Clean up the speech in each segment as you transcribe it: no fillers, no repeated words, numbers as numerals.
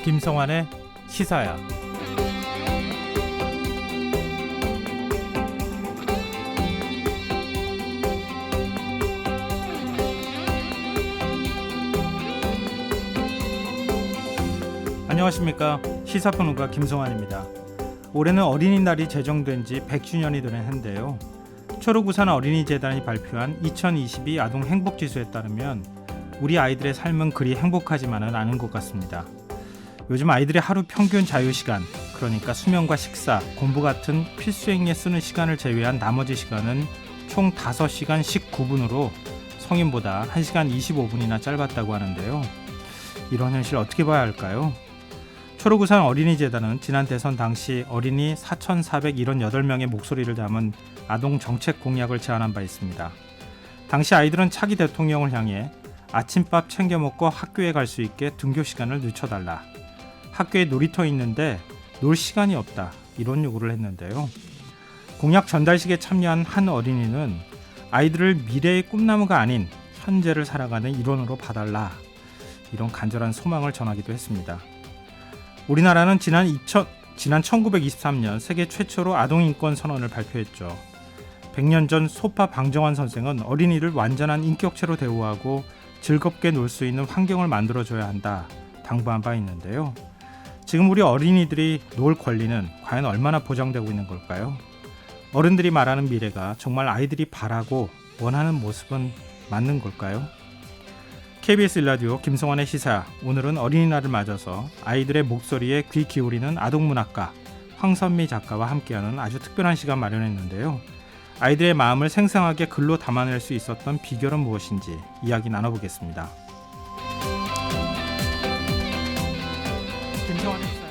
김성환의 시사야. 안녕하십니까. 시사평론가 김성환입니다. 올해는 어린이날이 제정된 지 100주년이 되는 해인데요. 초록우산 어린이재단이 발표한 2022 아동 행복지수에 따르면 우리 아이들의 삶은 그리 행복하지만은 않은 것 같습니다. 요즘 아이들의 하루 평균 자유시간, 그러니까 수면과 식사, 공부 같은 필수행위에 쓰는 시간을 제외한 나머지 시간은 총 5시간 19분으로 성인보다 1시간 25분이나 짧았다고 하는데요. 이런 현실 어떻게 봐야 할까요? 초록우산 어린이재단은 지난 대선 당시 어린이 4,478명의 목소리를 담은 아동 정책 공약을 제안한 바 있습니다. 당시 아이들은 차기 대통령을 향해 아침밥 챙겨 먹고 학교에 갈 수 있게 등교 시간을 늦춰달라, 학교에 놀이터 있는데 놀 시간이 없다, 이런 요구를 했는데요. 공약 전달식에 참여한 한 어린이는 아이들을 미래의 꿈나무가 아닌 현재를 살아가는 일원으로 봐달라, 이런 간절한 소망을 전하기도 했습니다. 우리나라는 지난 1923년 세계 최초로 아동인권 선언을 발표했죠. 100년 전 소파 방정환 선생은 어린이를 완전한 인격체로 대우하고 즐겁게 놀 수 있는 환경을 만들어줘야 한다 당부한 바 있는데요. 지금 우리 어린이들이 놀 권리는 과연 얼마나 보장되고 있는 걸까요? 어른들이 말하는 미래가 정말 아이들이 바라고 원하는 모습은 맞는 걸까요? KBS 1라디오 김성환의 시사, 오늘은 어린이날을 맞아서 아이들의 목소리에 귀 기울이는 아동문학가 황선미 작가와 함께하는 아주 특별한 시간 마련했는데요. 아이들의 마음을 생생하게 글로 담아낼 수 있었던 비결은 무엇인지 이야기 나눠보겠습니다. 김성환의 시사.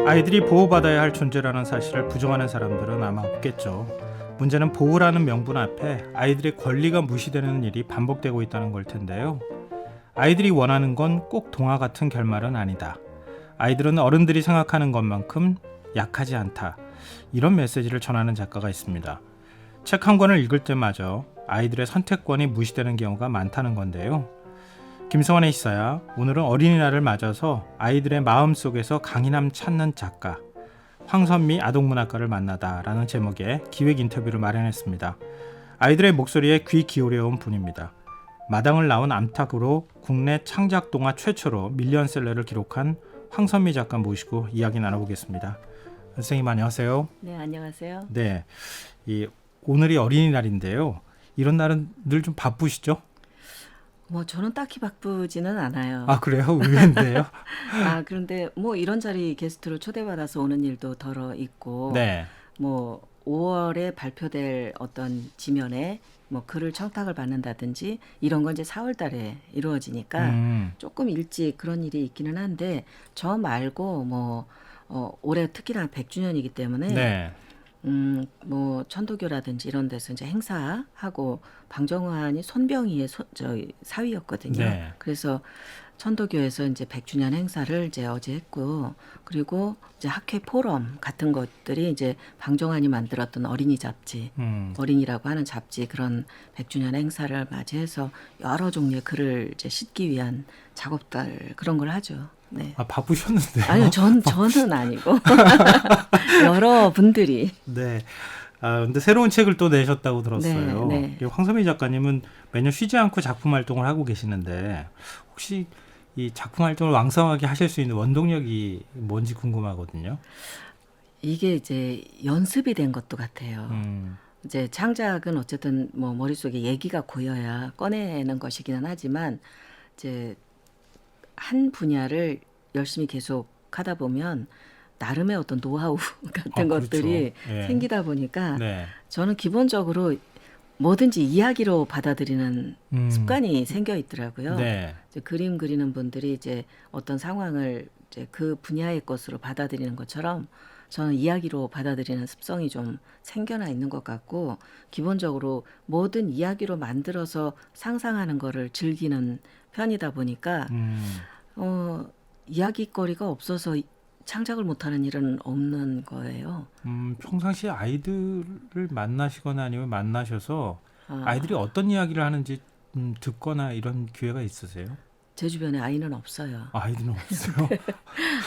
아이들이 보호받아야 할 존재라는 사실을 부정하는 사람들은 아마 없겠죠. 문제는 보호라는 명분 앞에 아이들의 권리가 무시되는 일이 반복되고 있다는 걸 텐데요. 아이들이 원하는 건 꼭 동화 같은 결말은 아니다. 아이들은 어른들이 생각하는 것만큼 약하지 않다. 이런 메시지를 전하는 작가가 있습니다. 책 한 권을 읽을 때마저 아이들의 선택권이 무시되는 경우가 많다는 건데요. 김성환의 시사야, 오늘은 어린이날을 맞아서 아이들의 마음속에서 강인함 찾는 작가 황선미 아동문학가를 만나다라는 제목의 기획 인터뷰를 마련했습니다. 아이들의 목소리에 귀 기울여온 분입니다. 마당을 나온 암탉으로 국내 창작 동화 최초로 밀리언셀러를 기록한 황선미 작가 모시고 이야기 나눠보겠습니다. 선생님 안녕하세요. 네, 안녕하세요. 네, 오늘이 어린이날인데요. 이런 날은 늘 좀 바쁘시죠? 저는 딱히 바쁘지는 않아요. 아, 그래요? 의외인데요. 그런데 이런 자리 게스트로 초대받아서 오는 일도 덜어 있고, 네. 5월에 발표될 어떤 지면에 글을 청탁을 받는다든지 이런 건 이제 4월 달에 이루어지니까 조금 일찍 그런 일이 있기는 한데, 저 말고 올해 특히나 100주년이기 때문에 네. 천도교라든지 이런 데서 이제 행사하고, 방정환이 손병희의 사위였거든요. 네. 그래서 천도교에서 이제 100주년 행사를 이제 어제 했고, 그리고 이제 학회 포럼 같은 것들이 이제 방정환이 만들었던 어린이 잡지, 어린이라고 하는 잡지, 그런 100주년 행사를 맞이해서 여러 종류의 글을 이제 싣기 위한 작업들, 그런 걸 하죠. 네. 바쁘셨는데요? 아니요, 저는 아니고 여러 분들이. 네. 근데 새로운 책을 또 내셨다고 들었어요. 네. 황선미 작가님은 매년 쉬지 않고 작품 활동을 하고 계시는데 혹시 이 작품 활동을 왕성하게 하실 수 있는 원동력이 뭔지 궁금하거든요. 이게 이제 연습이 된 것도 같아요. 이제 창작은 어쨌든 머릿속에 얘기가 고여야 꺼내는 것이기는 하지만, 이제 한 분야를 열심히 계속 하다 보면 나름의 어떤 노하우 같은 것들이 그렇죠. 예. 생기다 보니까 네. 저는 기본적으로 뭐든지 이야기로 받아들이는 습관이 생겨 있더라고요. 네. 이제 그림 그리는 분들이 이제 어떤 상황을 이제 그 분야의 것으로 받아들이는 것처럼 저는 이야기로 받아들이는 습성이 좀 생겨나 있는 것 같고, 기본적으로 모든 이야기로 만들어서 상상하는 거를 즐기는 편이다 보니까 이야기거리가 없어서 창작을 못하는 일은 없는 거예요. 평상시에 아이들을 만나시거나 아니면 만나셔서 아, 아이들이 어떤 이야기를 하는지 듣거나 이런 기회가 있으세요? 제 주변에 아이는 없어요. 아이들은 없어요.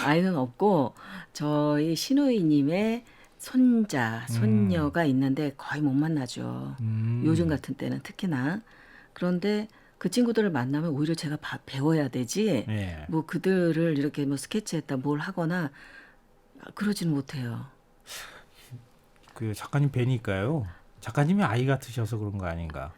아이는 없고 저희 시누이님의 손자, 손녀가 있는데 거의 못 만나죠. 요즘 같은 때는 특히나. 그런데 그 친구들을 만나면 오히려 제가 배워야 되지. 예. 뭐 그들을 이렇게 뭐 스케치했다 뭘 하거나 그러지는 못해요. 그 작가님 뵈니까요. 작가님이 아이 같으셔서 그런 거 아닌가?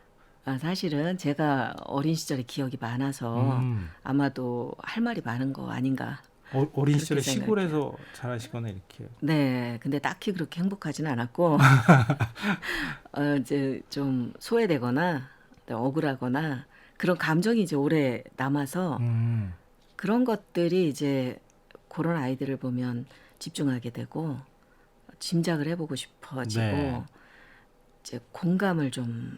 사실은 제가 어린 시절에 기억이 많아서 음. 아마도 할 말이 많은 거 아닌가. 어린 그렇게 시절에 생각해요. 시골에서 자라시거나 이렇게. 네, 근데 딱히 그렇게 행복하지는 않았고, 이제 좀 소외되거나 억울하거나 그런 감정이 이제 오래 남아서 음. 그런 것들이 이제 그런 아이들을 보면 집중하게 되고 짐작을 해보고 싶어지고 네. 이제 공감을 좀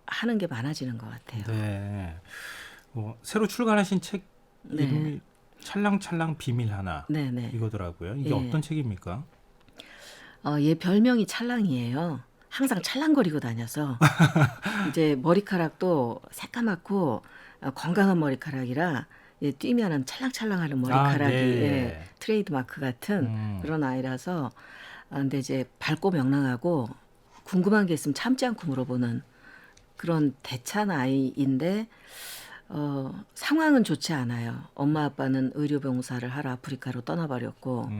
하는 게 많아지는 것 같아요. 네. 새로 출간하신 책 네, 이름이 찰랑찰랑 비밀 하나 네, 네. 이거더라고요. 이게 예. 어떤 책입니까? 얘 별명이 찰랑이에요. 항상 찰랑거리고 다녀서 이제 머리카락도 새까맣고 건강한 머리카락이라 뛰면은 찰랑찰랑하는 머리카락이 네. 트레이드 마크 같은 음. 그런 아이라서 근데 이제 밝고 명랑하고 궁금한 게 있으면 참지 않고 물어보는 그런 대찬 아이인데 상황은 좋지 않아요. 엄마 아빠는 의료봉사를 하러 아프리카로 떠나버렸고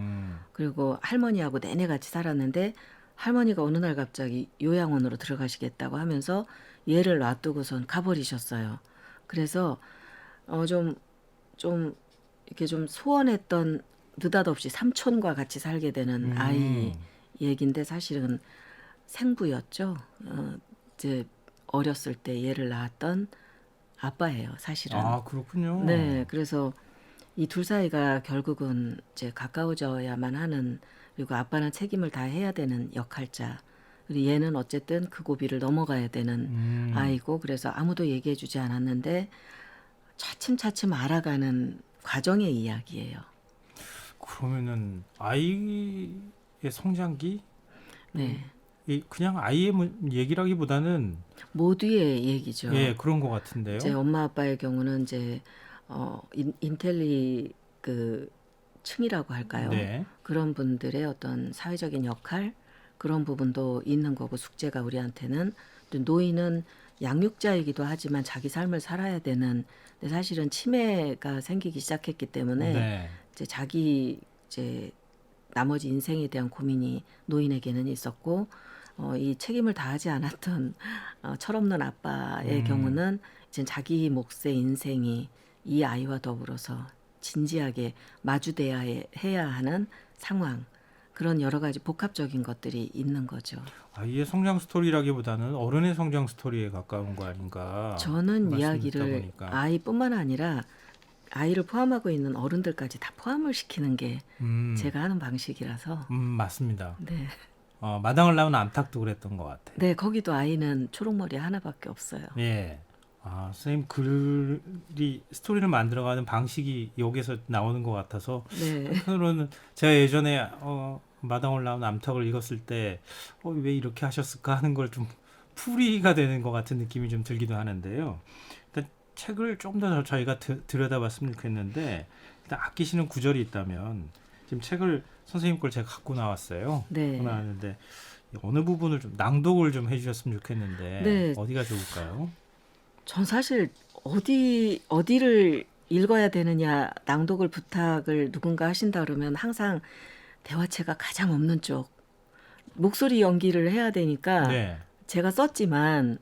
그리고 할머니하고 내내 같이 살았는데 할머니가 어느 날 갑자기 요양원으로 들어가시겠다고 하면서 얘를 놔두고선 가버리셨어요. 그래서 좀 이렇게 좀 소원했던 느닷없이 삼촌과 같이 살게 되는 아이 얘긴데 사실은 생부였죠. 이제 어렸을 때 얘를 낳았던 아빠예요, 사실은. 아, 그렇군요. 네, 그래서 이 둘 사이가 결국은 이제 가까워져야만 하는 그리고 아빠는 책임을 다 해야 되는 역할자. 그리고 얘는 어쨌든 그 고비를 넘어가야 되는 아이고 그래서 아무도 얘기해주지 않았는데 차츰차츰 알아가는 과정의 이야기예요. 그러면은 아이의 성장기? 네, 그냥 아이의 얘기라기보다는 모두의 얘기죠. 예, 그런 것 같은데요. 이제 엄마 아빠의 경우는 이제 인텔리 그 층이라고 할까요? 네. 그런 분들의 어떤 사회적인 역할 그런 부분도 있는 거고 숙제가 우리한테는 또 노인은 양육자이기도 하지만 자기 삶을 살아야 되는 근데 사실은 치매가 생기기 시작했기 때문에 네. 이제 자기 이제 나머지 인생에 대한 고민이 노인에게는 있었고 이 책임을 다하지 않았던 철없는 아빠의 경우는 이제 자기 몫의 인생이 이 아이와 더불어서 진지하게 마주돼야 해야 하는 상황 그런 여러 가지 복합적인 것들이 있는 거죠. 아이의 성장 스토리라기보다는 어른의 성장 스토리에 가까운 거 아닌가. 저는 말씀 듣다 이야기를 보니까. 아이뿐만 아니라 아이를 포함하고 있는 어른들까지 다 포함을 시키는 게 제가 하는 방식이라서 맞습니다. 네. 마당을 나온 암탉도 그랬던 것 같아요. 네, 거기도 아이는 초록머리 하나밖에 없어요. 예. 선생님 글이 스토리를 만들어가는 방식이 여기서 나오는 것 같아서 네. 한편으로는 제가 예전에 마당을 나온 암탉을 읽었을 때 왜 이렇게 하셨을까 하는 걸 좀 풀이가 되는 것 같은 느낌이 좀 들기도 하는데요. 일단 책을 좀 더 저희가 들여다봤으면 좋겠는데 일단 아끼시는 구절이 있다면 지금 책을 선생님 걸 제가 갖고 나왔어요. 네. 갖고 나왔는데 어느 부분을 좀 낭독을 좀 해주셨으면 좋겠는데 네. 어디가 좋을까요? 전 사실 어디를 읽어야 되느냐 낭독을 부탁을 누군가 하신다 그러면 항상 대화체가 가장 없는 쪽 목소리 연기를 해야 되니까 네. 제가 썼지만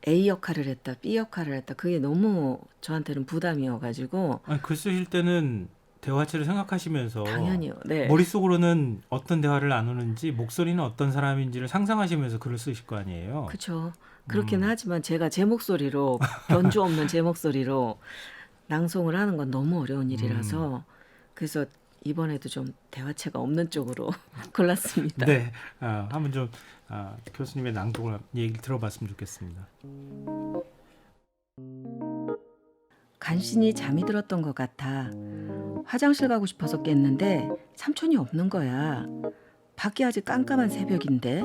A 역할을 했다 B 역할을 했다 그게 너무 저한테는 부담이어가지고 아니, 글 쓰실 때는 대화체를 생각하시면서 당연히요. 네. 머릿속으로는 어떤 대화를 나누는지 목소리는 어떤 사람인지를 상상하시면서 글을 쓰실 거 아니에요. 그렇죠. 그렇긴 하지만 제가 제 목소리로 변주 없는 제 목소리로 낭송을 하는 건 너무 어려운 일이라서 그래서 이번에도 좀 대화체가 없는 쪽으로 골랐습니다. 네, 한번 좀 교수님의 낭독을 얘기를 들어봤으면 좋겠습니다. 간신히 잠이 들었던 것 같아 화장실 가고 싶어서 깼는데 삼촌이 없는 거야. 밖이 아직 깜깜한 새벽인데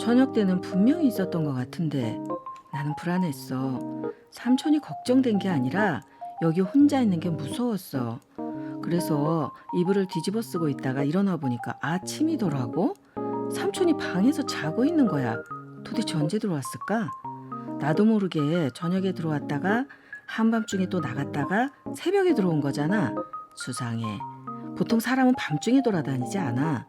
저녁 때는 분명히 있었던 것 같은데 나는 불안했어. 삼촌이 걱정된 게 아니라 여기 혼자 있는 게 무서웠어. 그래서 이불을 뒤집어 쓰고 있다가 일어나 보니까 아침이더라고. 삼촌이 방에서 자고 있는 거야. 도대체 언제 들어왔을까? 나도 모르게 저녁에 들어왔다가 한밤중에 또 나갔다가 새벽에 들어온 거잖아. 수상해. 보통 사람은 밤중에 돌아다니지 않아.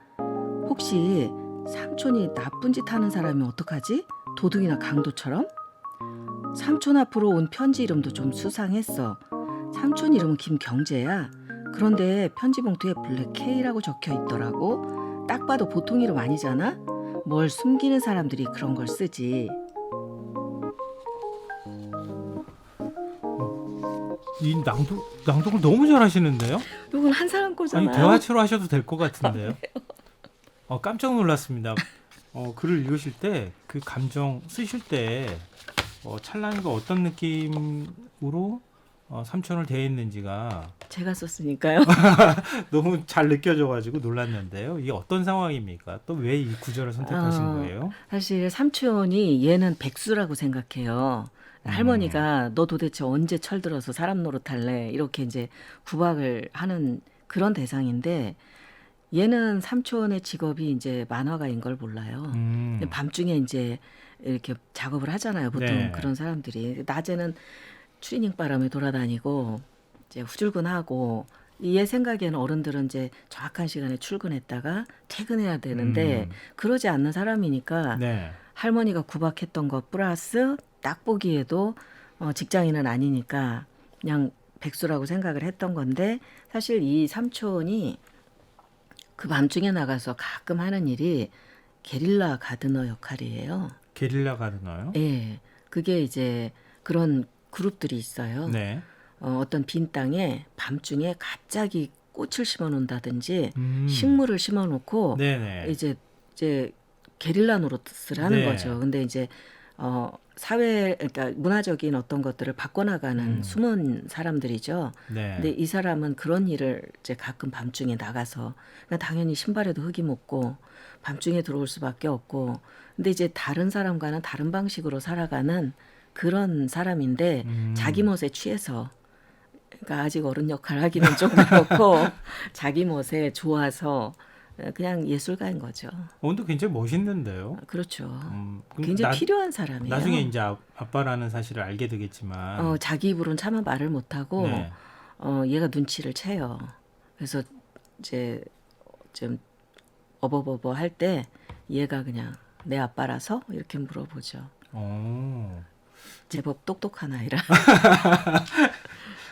혹시 삼촌이 나쁜 짓 하는 사람이면 어떡하지? 도둑이나 강도처럼? 삼촌 앞으로 온 편지 이름도 좀 수상했어. 삼촌 이름은 김경재야. 그런데 편지 봉투에 블랙 K라고 적혀 있더라고. 딱 봐도 보통 이름 아니잖아? 뭘 숨기는 사람들이 그런 걸 쓰지. 이 낭독을 너무 잘하시는데요? 이건 한 사람 거잖아요. 아니 대화체로 하셔도 될 것 같은데요. 깜짝 놀랐습니다. 글을 읽으실 때 그 감정 쓰실 때 찰랑이가 어떤 느낌으로 삼촌을 대했는지가 제가 썼으니까요. 너무 잘 느껴져가지고 놀랐는데요. 이게 어떤 상황입니까? 또 왜 이 구절을 선택하신 거예요? 사실 삼촌이 얘는 백수라고 생각해요. 할머니가 너 도대체 언제 철들어서 사람 노릇할래? 이렇게 이제 구박을 하는 그런 대상인데 얘는 삼촌의 직업이 이제 만화가인 걸 몰라요. 밤중에 이제 이렇게 작업을 하잖아요. 보통 네. 그런 사람들이 낮에는 추리닝 바람에 돌아다니고 이제 후줄근하고 얘 생각에는 어른들은 이제 정확한 시간에 출근했다가 퇴근해야 되는데 그러지 않는 사람이니까 네. 할머니가 구박했던 것 플러스 딱 보기에도 직장인은 아니니까 그냥 백수라고 생각을 했던 건데 사실 이 삼촌이 그 밤중에 나가서 가끔 하는 일이 게릴라 가드너 역할이에요. 게릴라 가드너요? 예, 그게 이제 그런 그룹들이 있어요. 네. 어떤 빈 땅에 밤중에 갑자기 꽃을 심어 놓는다든지 음. 식물을 심어 놓고 네네. 이제 게릴라 노릇을 하는 네. 거죠. 근데 이제 사회 그러니까 문화적인 어떤 것들을 바꿔나가는 숨은 사람들이죠. 네. 근데 이 사람은 그런 일을 이제 가끔 밤중에 나가서 그러니까 당연히 신발에도 흙이 묻고 밤중에 들어올 수밖에 없고 근데 이제 다른 사람과는 다른 방식으로 살아가는 그런 사람인데 자기 멋에 취해서 그러니까 아직 어른 역할 하기는 좀 그렇고 자기 멋에 좋아서 그냥 예술가인 거죠. 근데 굉장히 멋있는데요. 그렇죠. 그럼 굉장히 필요한 사람이에요. 나중에 이제 아빠라는 사실을 알게 되겠지만. 자기 입으로는 차마 말을 못하고 네. 얘가 눈치를 채요. 그래서 이제 좀 어버버버 할 때 얘가 그냥 내 아빠라서 이렇게 물어보죠. 제법 똑똑한 아이라.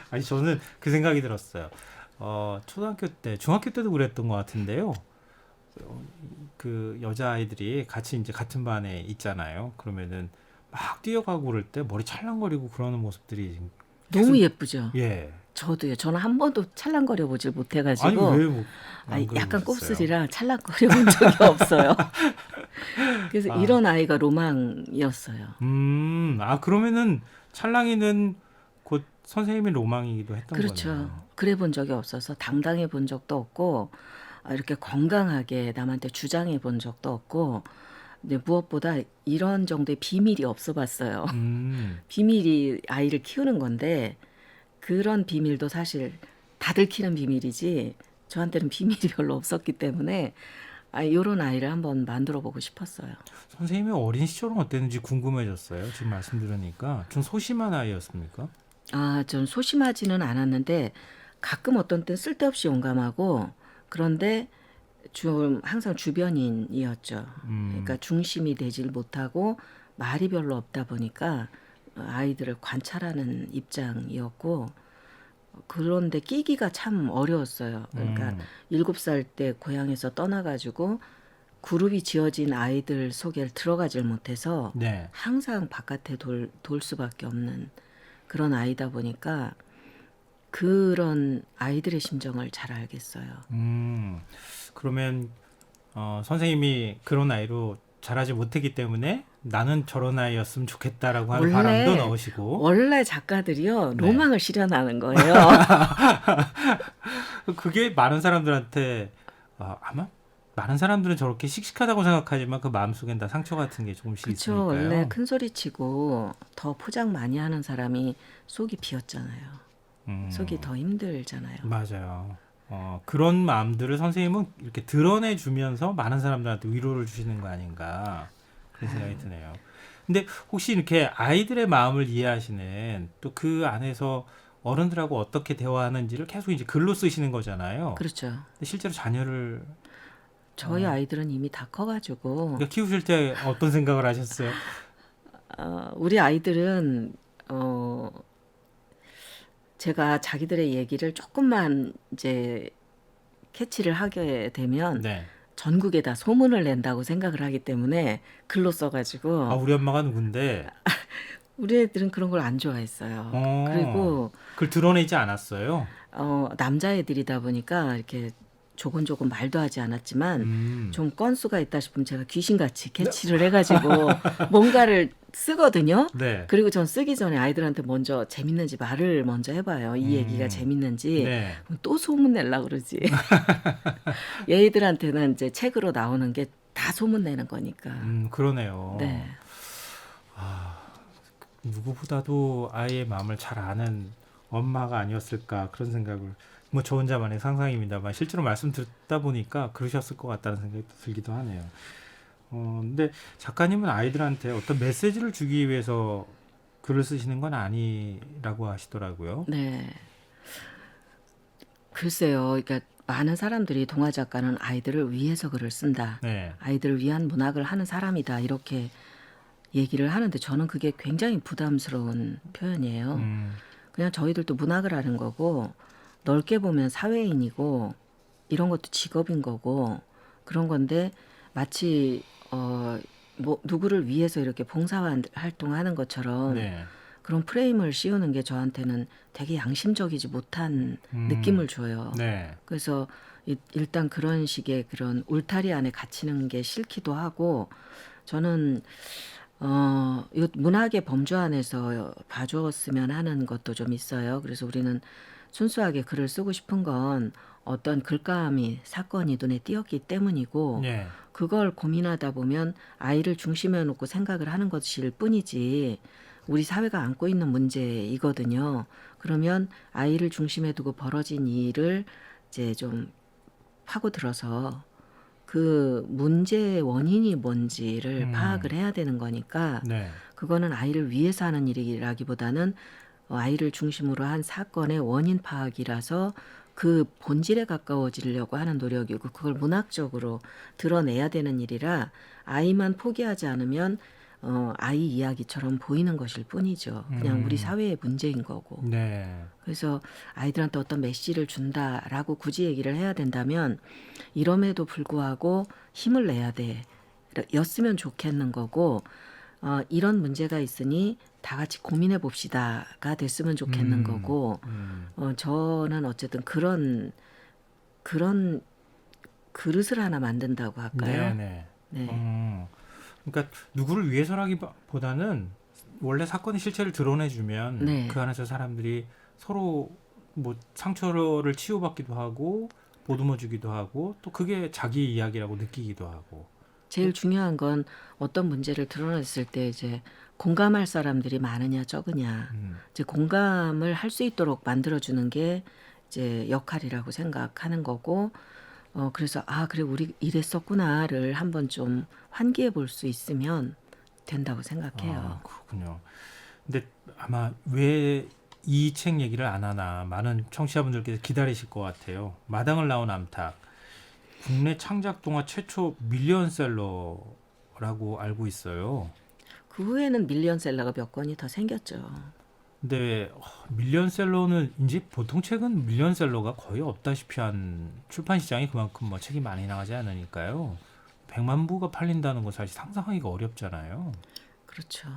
아니 저는 그 생각이 들었어요. 초등학교 때, 중학교 때도 그랬던 것 같은데요. 그 여자 아이들이 같이 이제 같은 반에 있잖아요. 그러면은 막 뛰어가고 그럴 때 머리 찰랑거리고 그러는 모습들이 너무 예쁘죠. 예. 저도요. 저는 한 번도 찰랑거려 보질 못해가지고. 아니 왜 뭐? 약간 곱슬이라 찰랑거려 본 적이 없어요. 그래서 이런 아이가 로망이었어요. 그러면은 찰랑이는 곧 선생님의 로망이기도 했던 그렇죠. 거네요. 그래 본 적이 없어서 당당해 본 적도 없고 이렇게 건강하게 남한테 주장해 본 적도 없고 근데 무엇보다 이런 정도의 비밀이 없어 봤어요. 비밀이 아이를 키우는 건데 그런 비밀도 사실 다들 키는 비밀이지 저한테는 비밀이 별로 없었기 때문에 이런 아이를 한번 만들어 보고 싶었어요. 선생님의 어린 시절은 어땠는지 궁금해졌어요. 지금 말씀 들으니까 좀 소심한 아이였습니까? 좀 소심하지는 않았는데 가끔 어떤 때 쓸데없이 용감하고 그런데 좀 항상 주변인이었죠. 그러니까 중심이 되질 못하고 말이 별로 없다 보니까 아이들을 관찰하는 입장이었고 그런데 끼기가 참 어려웠어요. 그러니까 7살 때 고향에서 떠나가지고 그룹이 지어진 아이들 속에 들어가질 못해서 네. 항상 바깥에 돌 수밖에 없는 그런 아이다 보니까 그런 아이들의 심정을 잘 알겠어요. 그러면 선생님이 그런 아이로 자라지 못했기 때문에 나는 저런 아이였으면 좋겠다라고 하는 바람도 넣으시고 원래 작가들이요 로망을 실현하는 거예요. 그게 많은 사람들한테 아마 많은 사람들은 저렇게 씩씩하다고 생각하지만 그 마음속엔 다 상처 같은 게 조금씩 그쵸. 원래 있으니까요. 큰 소리 치고 더 포장 많이 하는 사람이 속이 비었잖아요. 속이 음, 더 힘들잖아요. 맞아요. 그런 마음들을 선생님은 이렇게 드러내주면서 많은 사람들한테 위로를 주시는 거 아닌가 그런 생각이 드네요. 근데 혹시 이렇게 아이들의 마음을 이해하시는 또 그 안에서 어른들하고 어떻게 대화하는지를 계속 이제 글로 쓰시는 거잖아요. 그렇죠. 근데 실제로 자녀를 저희 아이들은 이미 다 커가지고 그러니까 키우실 때 어떤 생각을 하셨어요? 우리 아이들은 어, 제가 자기들의 얘기를 조금만 이제 캐치를 하게 되면 네. 전국에 다 소문을 낸다고 생각을 하기 때문에 글로 아, 써가지고 우리 엄마가 누군데? 우리 애들은 그런 걸 안 좋아했어요. 그리고 그걸 드러내지 않았어요. 남자애들이다 보니까 이렇게 조곤조곤 말도 하지 않았지만 음. 좀 건수가 있다 싶으면 제가 귀신같이 캐치를 해가지고 뭔가를 쓰거든요. 네. 그리고 전 쓰기 전에 아이들한테 먼저 재밌는지 말을 먼저 해봐요. 이 얘기가 재밌는지. 네. 그럼 또 소문 내려고 그러지. 얘들한테는 이제 책으로 나오는 게 다 소문 내는 거니까. 그러네요. 네. 누구보다도 아이의 마음을 잘 아는 엄마가 아니었을까 그런 생각을 뭐 저 혼자만의 상상입니다만 실제로 말씀 듣다 보니까 그러셨을 것 같다는 생각이 들기도 하네요. 근데 작가님은 아이들한테 어떤 메시지를 주기 위해서 글을 쓰시는 건 아니라고 하시더라고요. 네. 글쎄요. 그러니까 많은 사람들이 동화 작가는 아이들을 위해서 글을 쓴다. 네. 아이들을 위한 문학을 하는 사람이다. 이렇게 얘기를 하는데 저는 그게 굉장히 부담스러운 표현이에요. 그냥 저희들도 문학을 하는 거고 넓게 보면 사회인이고 이런 것도 직업인 거고 그런 건데 마치 뭐 누구를 위해서 이렇게 봉사활동하는 것처럼 네. 그런 프레임을 씌우는 게 저한테는 되게 양심적이지 못한 느낌을 줘요. 네. 그래서 일단 그런 식의 그런 울타리 안에 갇히는 게 싫기도 하고 저는 이 문학의 범주 안에서 봐주었으면 하는 것도 좀 있어요. 그래서 우리는 순수하게 글을 쓰고 싶은 건 어떤 글감이 사건이 눈에 띄었기 때문이고 네. 그걸 고민하다 보면 아이를 중심에 놓고 생각을 하는 것일 뿐이지 우리 사회가 안고 있는 문제이거든요. 그러면 아이를 중심에 두고 벌어진 일을 이제 좀 파고들어서 그 문제의 원인이 뭔지를 파악을 해야 되는 거니까 네. 그거는 아이를 위해서 하는 일이라기보다는 아이를 중심으로 한 사건의 원인 파악이라서 그 본질에 가까워지려고 하는 노력이고 그걸 문학적으로 드러내야 되는 일이라 아이만 포기하지 않으면 아이 이야기처럼 보이는 것일 뿐이죠. 그냥 우리 사회의 문제인 거고. 네. 그래서 아이들한테 어떤 메시지를 준다라고 굳이 얘기를 해야 된다면 이럼에도 불구하고 힘을 내야 돼. 였으면 좋겠는 거고 이런 문제가 있으니 다 같이 고민해 봅시다가 됐으면 좋겠는 거고 저는 어쨌든 그런 그릇을 하나 만든다고 할까요? 네. 네. 그러니까 누구를 위해서라기보다는 원래 사건의 실체를 드러내주면 네. 그 안에서 사람들이 서로 뭐 상처를 치유받기도 하고 보듬어주기도 하고 또 그게 자기 이야기라고 느끼기도 하고. 제일 중요한 건 어떤 문제를 드러냈을 때 이제 공감할 사람들이 많으냐 적으냐 이제 공감을 할 수 있도록 만들어주는 게 이제 역할이라고 생각하는 거고 그래서 그래 우리 이랬었구나를 한번 좀 환기해 볼 수 있으면 된다고 생각해요. 그렇군요. 근데 아마 왜 이 책 얘기를 안 하나 많은 청취자분들께서 기다리실 것 같아요. 마당을 나온 암탉. 국내 창작 동화 최초 밀리언셀러라고 알고 있어요. 그 후에는 밀리언셀러가 몇 권이 더 생겼죠. 근데 밀리언셀러는 이제 보통 책은 밀리언셀러가 거의 없다시피 한 출판 시장이 그만큼 뭐 책이 많이 나가지 않으니까요. 100만 부가 팔린다는 건 사실 상상하기가 어렵잖아요. 그렇죠.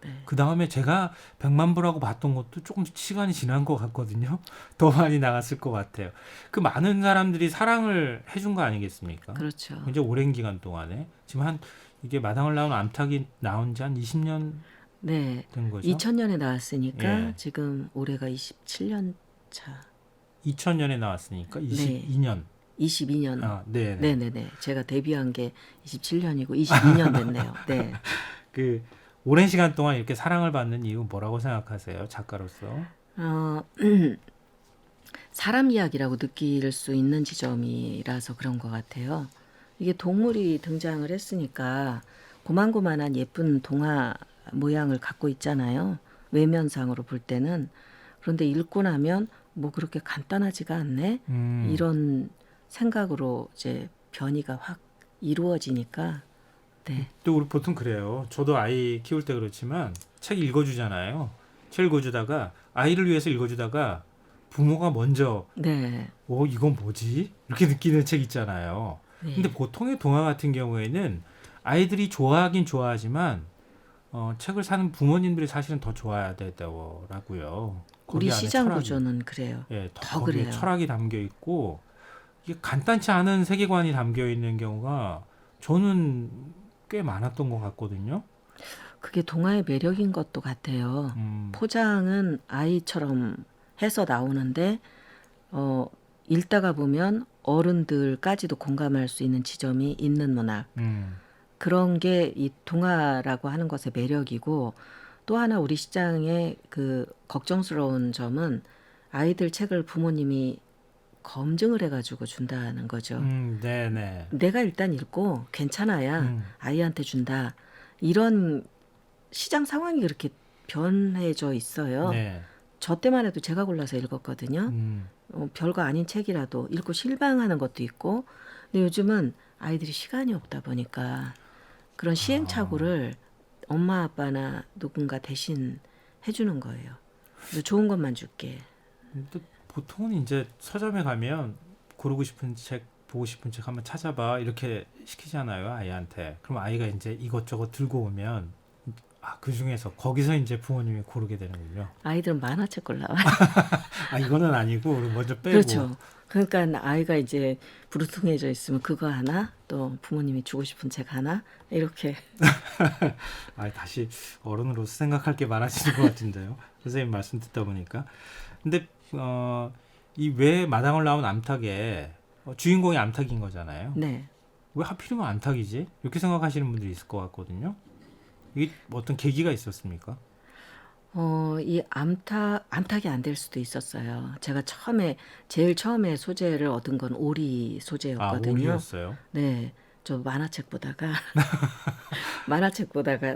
네. 그 다음에 제가 100만 부라고 봤던 것도 조금 시간이 지난 것 같거든요. 더 많이 나갔을 것 같아요. 그 많은 사람들이 사랑을 해준 거 아니겠습니까? 그렇죠. 굉장히 오랜 기간 동안에 지금 이게 마당을 나온 암탉이 나온 지 한 20년 네. 된 거죠. 2000년에 나왔으니까 예. 지금 올해가 27년 차. 2000년에 나왔으니까 네. 22년. 22년. 아, 네. 네네네. 제가 데뷔한 게 27년이고 22년 됐네요. 네. 그 오랜 시간 동안 이렇게 사랑을 받는 이유 뭐라고 생각하세요? 작가로서? 어, 사람 이야기라고 느낄 수 있는 지점이라서 그런 것 같아요. 이게 동물이 등장을 했으니까 고만고만한 예쁜 동화 모양을 갖고 있잖아요. 외면상으로 볼 때는. 그런데 읽고 나면 뭐 그렇게 간단하지가 않네? 이런 생각으로 이제 변이가 확 이루어지니까, 네. 또 우리 보통 그래요. 저도 아이 키울 때 그렇지만 책 읽어주잖아요. 책 읽어주다가 아이를 위해서 읽어주다가 부모가 먼저 네. 이건 뭐지? 이렇게 느끼는 책 있잖아요. 네. 근데 보통의 동화 같은 경우에는 아이들이 좋아하긴 좋아하지만 책을 사는 부모님들이 사실은 더 좋아야 되더라고요. 우리 거기 안에 시장 철학이, 구조는 그래요. 예, 더 거기에 그래요. 철학이 담겨 있고 이게 간단치 않은 세계관이 담겨 있는 경우가 저는 꽤 많았던 것 같거든요. 그게 동화의 매력인 것도 같아요. 포장은 아이처럼 해서 나오는데 읽다가 보면 어른들까지도 공감할 수 있는 지점이 있는 문학. 그런 게 이 동화라고 하는 것의 매력이고, 또 하나 우리 시장의 그 걱정스러운 점은 아이들 책을 부모님이 검증을 해가지고 준다는 거죠. 네네. 내가 일단 읽고 괜찮아야 아이한테 준다. 이런 시장 상황이 그렇게 변해져 있어요. 네. 저 때만 해도 제가 골라서 읽었거든요. 별거 아닌 책이라도 읽고 실망하는 것도 있고. 근데 요즘은 아이들이 시간이 없다 보니까 그런 시행착오를 엄마 아빠나 누군가 대신 해주는 거예요. 그래서 좋은 것만 줄게. 근데 보통은 이제 서점에 가면 고르고 싶은 책, 보고 싶은 책 한번 찾아봐 이렇게 시키잖아요, 아이한테. 그럼 아이가 이제 이것저것 들고 오면 그 중에서 거기서 이제 부모님이 고르게 되는군요. 아이들은 만화책 골라와요. 이거는 아니고 먼저 빼고. 그렇죠. 그러니까 아이가 이제 부르퉁해져 있으면 그거 하나, 또 부모님이 주고 싶은 책 하나, 이렇게. 다시 어른으로서 생각할 게 많아지는 것 같은데요. 선생님 말씀 듣다 보니까. 근데 이 왜 마당을 나온 암탉에 주인공이 암탉인 거잖아요. 네. 왜 하필이면 암탉이지? 이렇게 생각하시는 분들이 있을 것 같거든요. 이게 어떤 계기가 있었습니까? 이 암탉이 안 될 수도 있었어요. 제가 제일 처음에 소재를 얻은 건 오리 소재였거든요. 오리였어요? 네. 저 만화책 보다가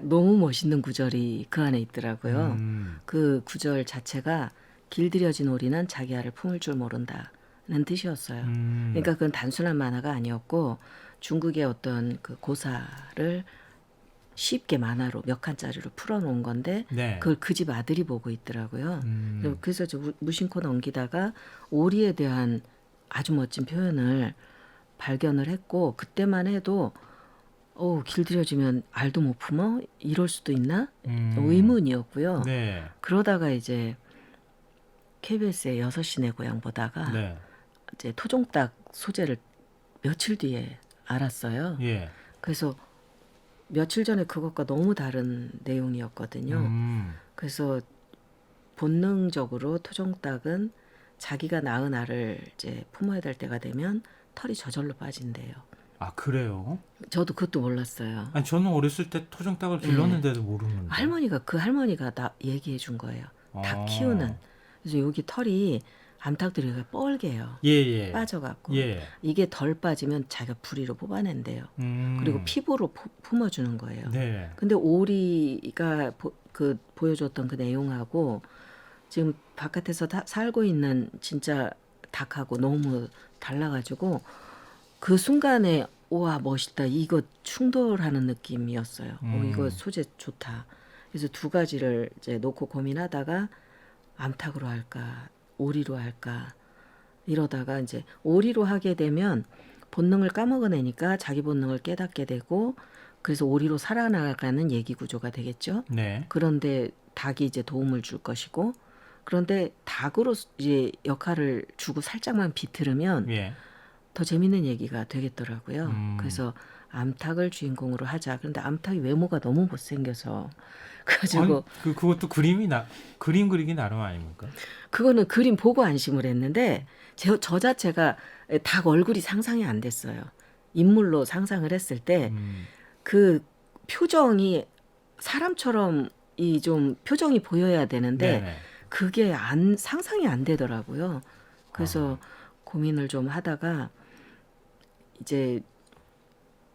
너무 멋있는 구절이 그 안에 있더라고요. 그 구절 자체가 길들여진 오리는 자기 알을 품을 줄 모른다는 뜻이었어요. 그러니까 그건 단순한 만화가 아니었고 중국의 어떤 그 고사를 쉽게 만화로 몇 칸짜리로 풀어놓은 건데, 네. 그걸 그 집 아들이 보고 있더라고요. 그래서 저 무심코 넘기다가 오리에 대한 아주 멋진 표현을 발견을 했고, 그때만 해도 길들여지면 알도 못 품어? 이럴 수도 있나? 의문이었고요. 네. 그러다가 이제 KBS의 6시 내 고향 보다가 네. 이제 토종닭 소재를 며칠 뒤에 알았어요. 예. 그래서 며칠 전에 그것과 너무 다른 내용이었거든요. 그래서 본능적으로 토종닭은 자기가 낳은 알을 이제 품어야 될 때가 되면 털이 저절로 빠진대요. 그래요? 저도 그것도 몰랐어요. 저는 어렸을 때 토종닭을 길렀는데도 모르는데. 할머니가 나 얘기해 준 거예요. 닭 키우는. 그래서 여기 털이 암탉들이 뻘개요. 예. 빠져갖고. 예. 이게 덜 빠지면 자기가 부리로 뽑아낸대요. 그리고 피부로 품어주는 거예요. 네. 근데 오리가 보여줬던 그 내용하고 지금 바깥에서 살고 있는 진짜 닭하고 너무 달라가지고 그 순간에 우와 멋있다, 이거 충돌하는 느낌이었어요. 이거 소재 좋다. 그래서 두 가지를 이제 놓고 고민하다가 암탉으로 할까 오리로 할까 이러다가 이제 오리로 하게 되면 본능을 까먹어내니까 자기 본능을 깨닫게 되고, 그래서 오리로 살아나가는 얘기 구조가 되겠죠. 네. 그런데 닭이 이제 도움을 줄 것이고, 그런데 닭으로 이제 역할을 주고 살짝만 비틀으면 예. 더 재밌는 얘기가 되겠더라고요. 그래서 암탉을 주인공으로 하자. 그런데 암탉이 외모가 너무 못생겨서 그래가지고 그것도 그림 그리기 나름 아닙니까? 그거는 그림 보고 안심을 했는데 저 자체가 닭 얼굴이 상상이 안 됐어요. 인물로 상상을 했을 때 그 표정이 사람처럼 이 좀 표정이 보여야 되는데 네네. 그게 상상이 안 되더라고요. 그래서 고민을 좀 하다가 이제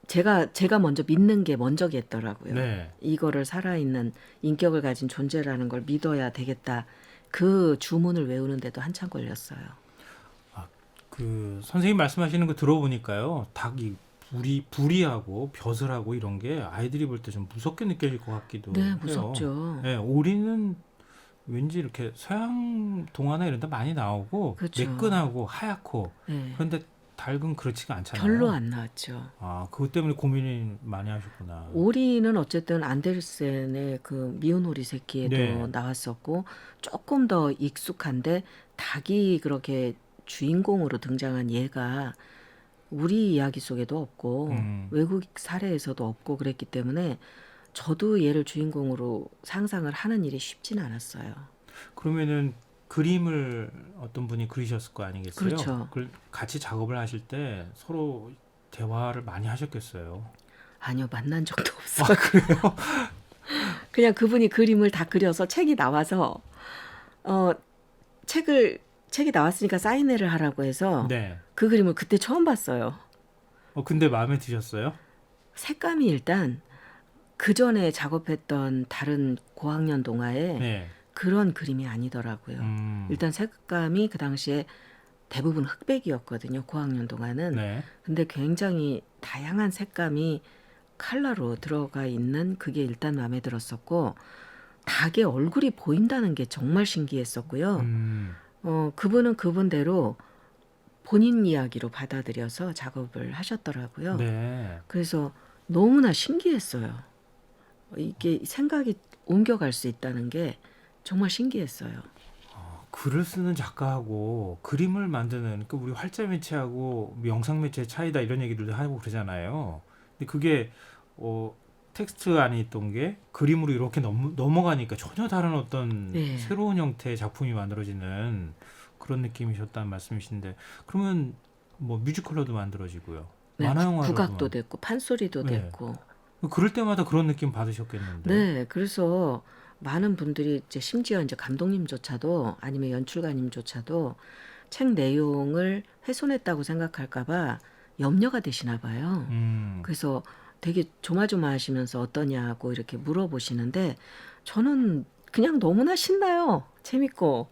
제가 먼저 믿는 게 먼저겠더라고요. 네. 이거를 살아있는 인격을 가진 존재라는 걸 믿어야 되겠다. 그 주문을 외우는데도 한참 걸렸어요. 그 선생님 말씀하시는 거 들어보니까요, 닭이 부리하고 벼슬하고 이런 게 아이들이 볼 때 좀 무섭게 느껴질 것 같기도 네, 해요. 무섭죠. 네, 오리는 왠지 이렇게 서양 동화나 이런 데 많이 나오고 그렇죠. 매끈하고 하얗고 네. 그런데 닭은 그렇지가 않잖아요. 별로 안 나왔죠. 그것 때문에 고민이 많이 하셨구나. 오리는 어쨌든 안데르센의 그 미운 오리 새끼에도 네. 나왔었고 조금 더 익숙한데 닭이 그렇게 주인공으로 등장한 예가 우리 이야기 속에도 없고 외국 사례에서도 없고 그랬기 때문에 저도 얘를 주인공으로 상상을 하는 일이 쉽진 않았어요. 그러면은 그림을 어떤 분이 그리셨을 거 아니겠어요? 그렇죠. 같이 작업을 하실 때 서로 대화를 많이 하셨겠어요. 아니요, 만난 적도 없어요. 그래요? 그냥 그분이 그림을 다 그려서 책이 나와서 책이 나왔으니까 사인회를 하라고 해서 네. 그 그림을 그때 처음 봤어요. 근데 마음에 드셨어요? 색감이 일단 그 전에 작업했던 다른 고학년 동화에 네. 그런 그림이 아니더라고요. 일단 색감이 그 당시에 대부분 흑백이었거든요. 고학년 동화는. 네. 근데 굉장히 다양한 색감이 컬러로 들어가 있는 그게 일단 마음에 들었었고 닭의 얼굴이 보인다는 게 정말 신기했었고요. 그분은 그분대로 본인 이야기로 받아들여서 작업을 하셨더라고요. 네. 그래서 너무나 신기했어요. 이게 생각이 옮겨갈 수 있다는 게 정말 신기했어요. 글을 쓰는 작가하고 그림을 만드는 우리 활자 매체하고 영상 매체의 차이다 이런 얘기들도 하고 그러잖아요. 근데 그게 텍스트 안에 있던 게 그림으로 이렇게 넘어가니까 전혀 다른 어떤 네. 새로운 형태의 작품이 만들어지는 그런 느낌이셨다는 말씀이신데 그러면 뭐 뮤지컬로도 만들어지고요. 네, 만화 영화로도 국악도 됐고 판소리도 네. 됐고. 그럴 때마다 그런 느낌 받으셨겠는데. 네, 그래서 많은 분들이 이제 심지어 이제 감독님조차도 아니면 연출가님조차도 책 내용을 훼손했다고 생각할까봐 염려가 되시나 봐요. 그래서 되게 조마조마하시면서 어떠냐고 이렇게 물어보시는데 저는 그냥 너무나 신나요. 재밌고.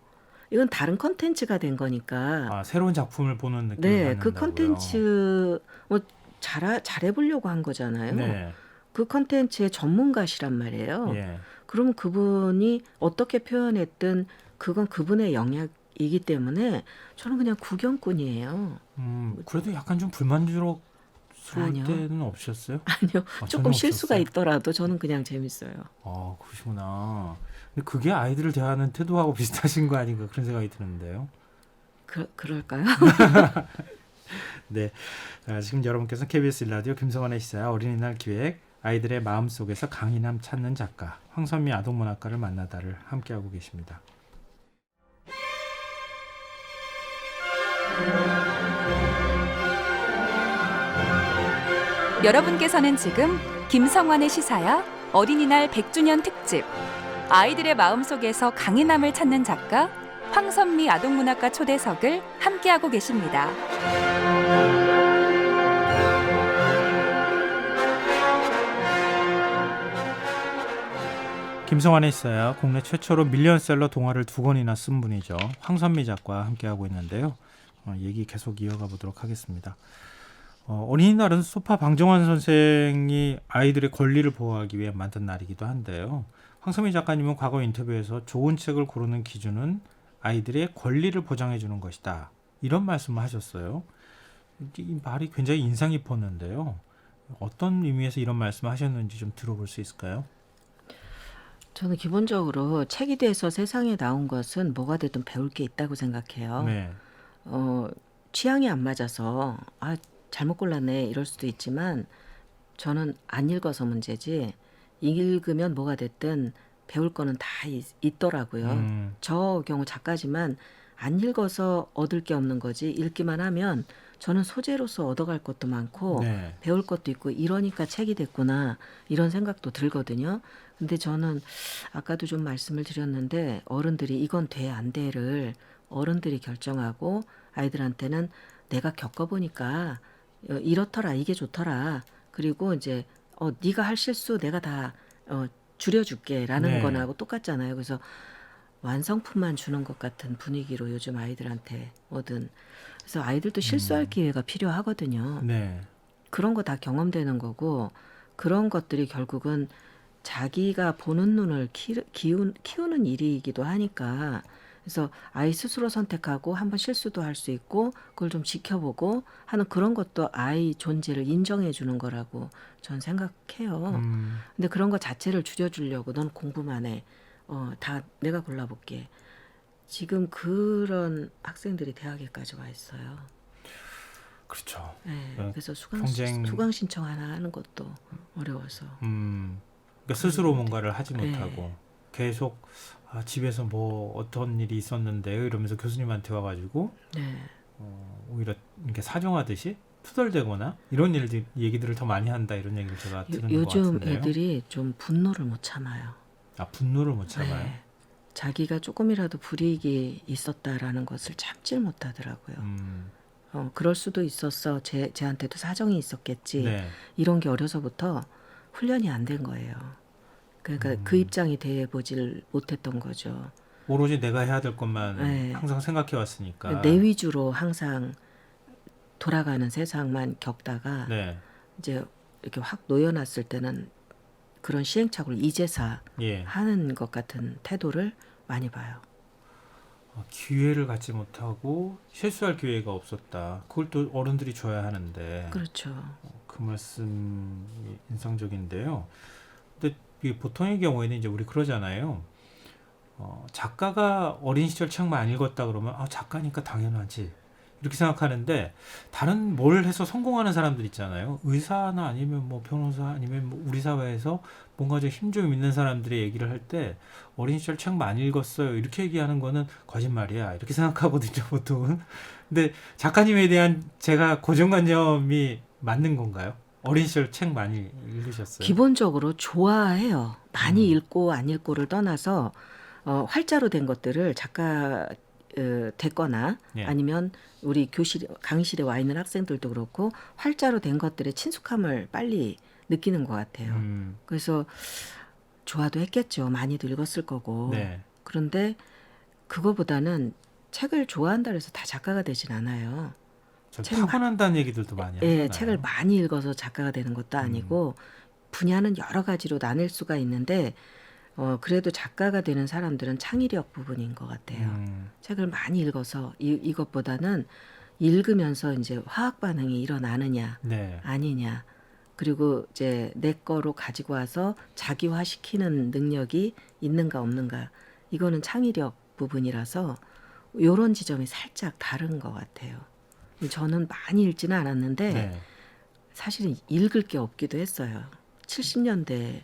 이건 다른 컨텐츠가 된 거니까. 새로운 작품을 보는 느낌을 네, 받는다고요. 그 컨텐츠 뭐 잘해보려고 한 거잖아요. 네. 그 컨텐츠의 전문가시란 말이에요. 예. 그럼 그분이 어떻게 표현했든 그건 그분의 영역이기 때문에 저는 그냥 구경꾼이에요. 그래도 약간 좀 불만족스러울 아니요. 때는 없으셨어요? 아니요. 조금 전혀 실수가 없었어요? 있더라도 저는 그냥 재밌어요. 그러시구나. 근데 그게 아이들을 대하는 태도하고 비슷하신 거 아닌가 그런 생각이 드는데요. 그럴까요? 네. 지금 여러분께서 KBS 라디오 김성환의 시사야 어린이날 기획 아이들의 마음속에서 강인함 찾는 작가 황선미 아동문학가를 만나다를 함께하고 계십니다. 여러분께서는 지금 김성환의 시사야 어린이날 100주년 특집 아이들의 마음속에서 강인함을 찾는 작가 황선미 아동문학가 초대석을 함께하고 계십니다. 김성환에 있어야 국내 최초로 밀리언셀러 동화를 2권이나 쓴 분이죠. 황선미 작가와 함께하고 있는데요. 얘기 계속 이어가 보도록 하겠습니다. 어린이날은 소파 방정환 선생이 아이들의 권리를 보호하기 위해 만든 날이기도 한데요. 황선미 작가님은 과거 인터뷰에서 좋은 책을 고르는 기준은 아이들의 권리를 보장해 주는 것이다. 이런 말씀을 하셨어요. 이 말이 굉장히 인상 깊었는데요. 어떤 의미에서 이런 말씀을 하셨는지 좀 들어볼 수 있을까요? 저는 기본적으로 책이 돼서 세상에 나온 것은 뭐가 되든 배울 게 있다고 생각해요. 네. 취향이 안 맞아서 잘못 골랐네 이럴 수도 있지만 저는 안 읽어서 문제지 읽으면 뭐가 됐든 배울 거는 다 있더라고요. 저 경우 작가지만 안 읽어서 얻을 게 없는 거지 읽기만 하면 저는 소재로서 얻어갈 것도 많고 네. 배울 것도 있고 이러니까 책이 됐구나 이런 생각도 들거든요. 근데 저는 아까도 좀 말씀을 드렸는데 어른들이 이건 돼 안 돼를 어른들이 결정하고 아이들한테는 내가 겪어보니까 이렇더라 이게 좋더라 그리고 이제 네가 할 실수 내가 다 줄여줄게라는 네. 거하고 똑같잖아요. 그래서 완성품만 주는 것 같은 분위기로 요즘 아이들한테 뭐든 그래서 아이들도 실수할 기회가 필요하거든요. 네. 그런 거 다 경험되는 거고 그런 것들이 결국은 자기가 보는 눈을 키우는 일이기도 하니까 그래서 아이 스스로 선택하고 한번 실수도 할 수 있고 그걸 좀 지켜보고 하는 그런 것도 아이 존재를 인정해 주는 거라고 전 생각해요. 근데 그런 거 자체를 줄여주려고 넌 공부만 해. 다 내가 골라볼게. 지금 그런 학생들이 대학에까지 와 있어요. 그렇죠. 네, 그래서 경쟁- 수강 신청 하나 하는 것도 어려워서. 그러니까 스스로 뭔가를 하지 네. 못하고 계속 집에서 뭐 어떤 일이 있었는데요 이러면서 교수님한테 와가지고 네. 오히려 이렇게 사정하듯이 투덜대거나 이런 얘기들을 더 많이 한다 이런 얘기를 제가 들은 것 요즘 같은데요. 애들이 좀 분노를 못 참아요. 분노를 못 참아요. 네. 자기가 조금이라도 불이익이 있었다라는 것을 참질 못하더라고요. 그럴 수도 있었어. 쟤한테도 사정이 있었겠지. 네. 이런 게 어려서부터 훈련이 안 된 거예요. 그러니까 그 입장이 돼보질 못했던 거죠. 오로지 내가 해야 될 것만 네. 항상 생각해 왔으니까. 내 위주로 항상 돌아가는 세상만 겪다가 네. 이제 이렇게 확 놓여놨을 때는 그런 시행착오를 이제사 예. 하는 것 같은 태도를 많이 봐요. 기회를 갖지 못하고 실수할 기회가 없었다. 그걸 또 어른들이 줘야 하는데. 그렇죠. 그 말씀이 인상적인데요. 근데 이게 보통의 경우에는 이제 우리 그러잖아요. 작가가 어린 시절 책 많이 읽었다 그러면 작가니까 당연하지 이렇게 생각하는데 다른 뭘 해서 성공하는 사람들 있잖아요. 의사나 아니면 뭐 변호사 아니면 뭐 우리 사회에서 뭔가 좀 힘 좀 있는 사람들의 얘기를 할 때 어린 시절 책 많이 읽었어요 이렇게 얘기하는 거는 거짓말이야 이렇게 생각하거든요 보통은. 근데 작가님에 대한 제가 고정관념이 맞는 건가요? 어린 시절 책 많이 읽으셨어요? 기본적으로 좋아해요. 많이 읽고 안 읽고를 떠나서 활자로 된 것들을 작가 됐거나 예. 아니면 우리 강의실에 와 있는 학생들도 그렇고 활자로 된 것들의 친숙함을 빨리 느끼는 것 같아요. 그래서 좋아도 했겠죠. 많이도 읽었을 거고. 네. 그런데 그거보다는 책을 좋아한다 해서 다 작가가 되진 않아요. 책 타고난다는 얘기들도 많이 하잖아요. 예, 책을 많이 읽어서 작가가 되는 것도 아니고 분야는 여러 가지로 나뉠 수가 있는데 그래도 작가가 되는 사람들은 창의력 부분인 것 같아요. 책을 많이 읽어서 이것보다는 읽으면서 이제 화학 반응이 일어나느냐 네. 아니냐 그리고 이제 내 거로 가지고 와서 자기화시키는 능력이 있는가 없는가 이거는 창의력 부분이라서 이런 지점이 살짝 다른 것 같아요. 저는 많이 읽지는 않았는데 네. 사실은 읽을 게 없기도 했어요. 70년대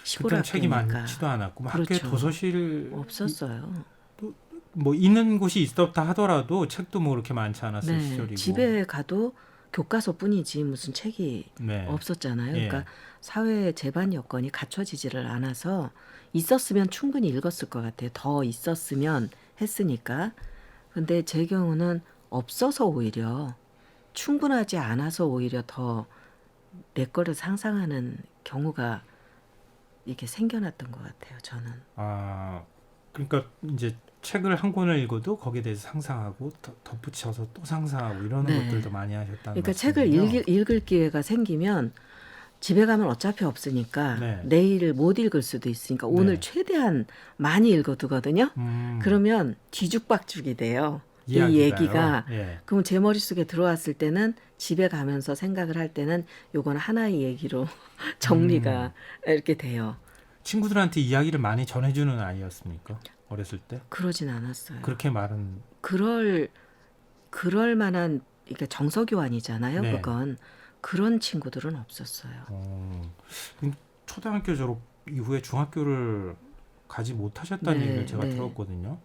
시골 그때는 책이 학교니까 많지도 않았고 뭐 그렇죠. 학교에 도서실 없었어요. 뭐 있는 곳이 있었다 하더라도 책도 뭐 그렇게 많지 않았을 네, 시절이고. 집에 가도 교과서뿐이지 무슨 책이 네. 없었잖아요. 예. 그러니까 사회 재반 여건이 갖춰지지를 않아서 있었으면 충분히 읽었을 것 같아요. 더 있었으면 했으니까. 근데 제 경우는 없어서 오히려 충분하지 않아서 오히려 더 내 거를 상상하는 경우가 이렇게 생겨났던 것 같아요. 저는. 그러니까 이제 책을 한 권을 읽어도 거기에 대해서 상상하고 덧붙여서 또 상상하고 이런 네. 것들도 많이 하셨다는 그러니까 말씀이군요. 책을 읽을 기회가 생기면 집에 가면 어차피 없으니까 네. 내일 못 읽을 수도 있으니까 오늘 네. 최대한 많이 읽어두거든요. 그러면 뒤죽박죽이 돼요. 이 얘기가. 예. 그럼 제 머릿속에 들어왔을 때는 집에 가면서 생각을 할 때는 요건 하나의 얘기로 정리가 이렇게 돼요. 친구들한테 이야기를 많이 전해주는 아이였습니까? 어렸을 때? 그러진 않았어요. 그렇게 말은 그럴 만한 그러니까 정서교환이잖아요. 네. 그건 그런 친구들은 없었어요. 그럼 초등학교 졸업 이후에 중학교를 가지 못하셨다는 네, 얘기를 제가 네. 들었거든요.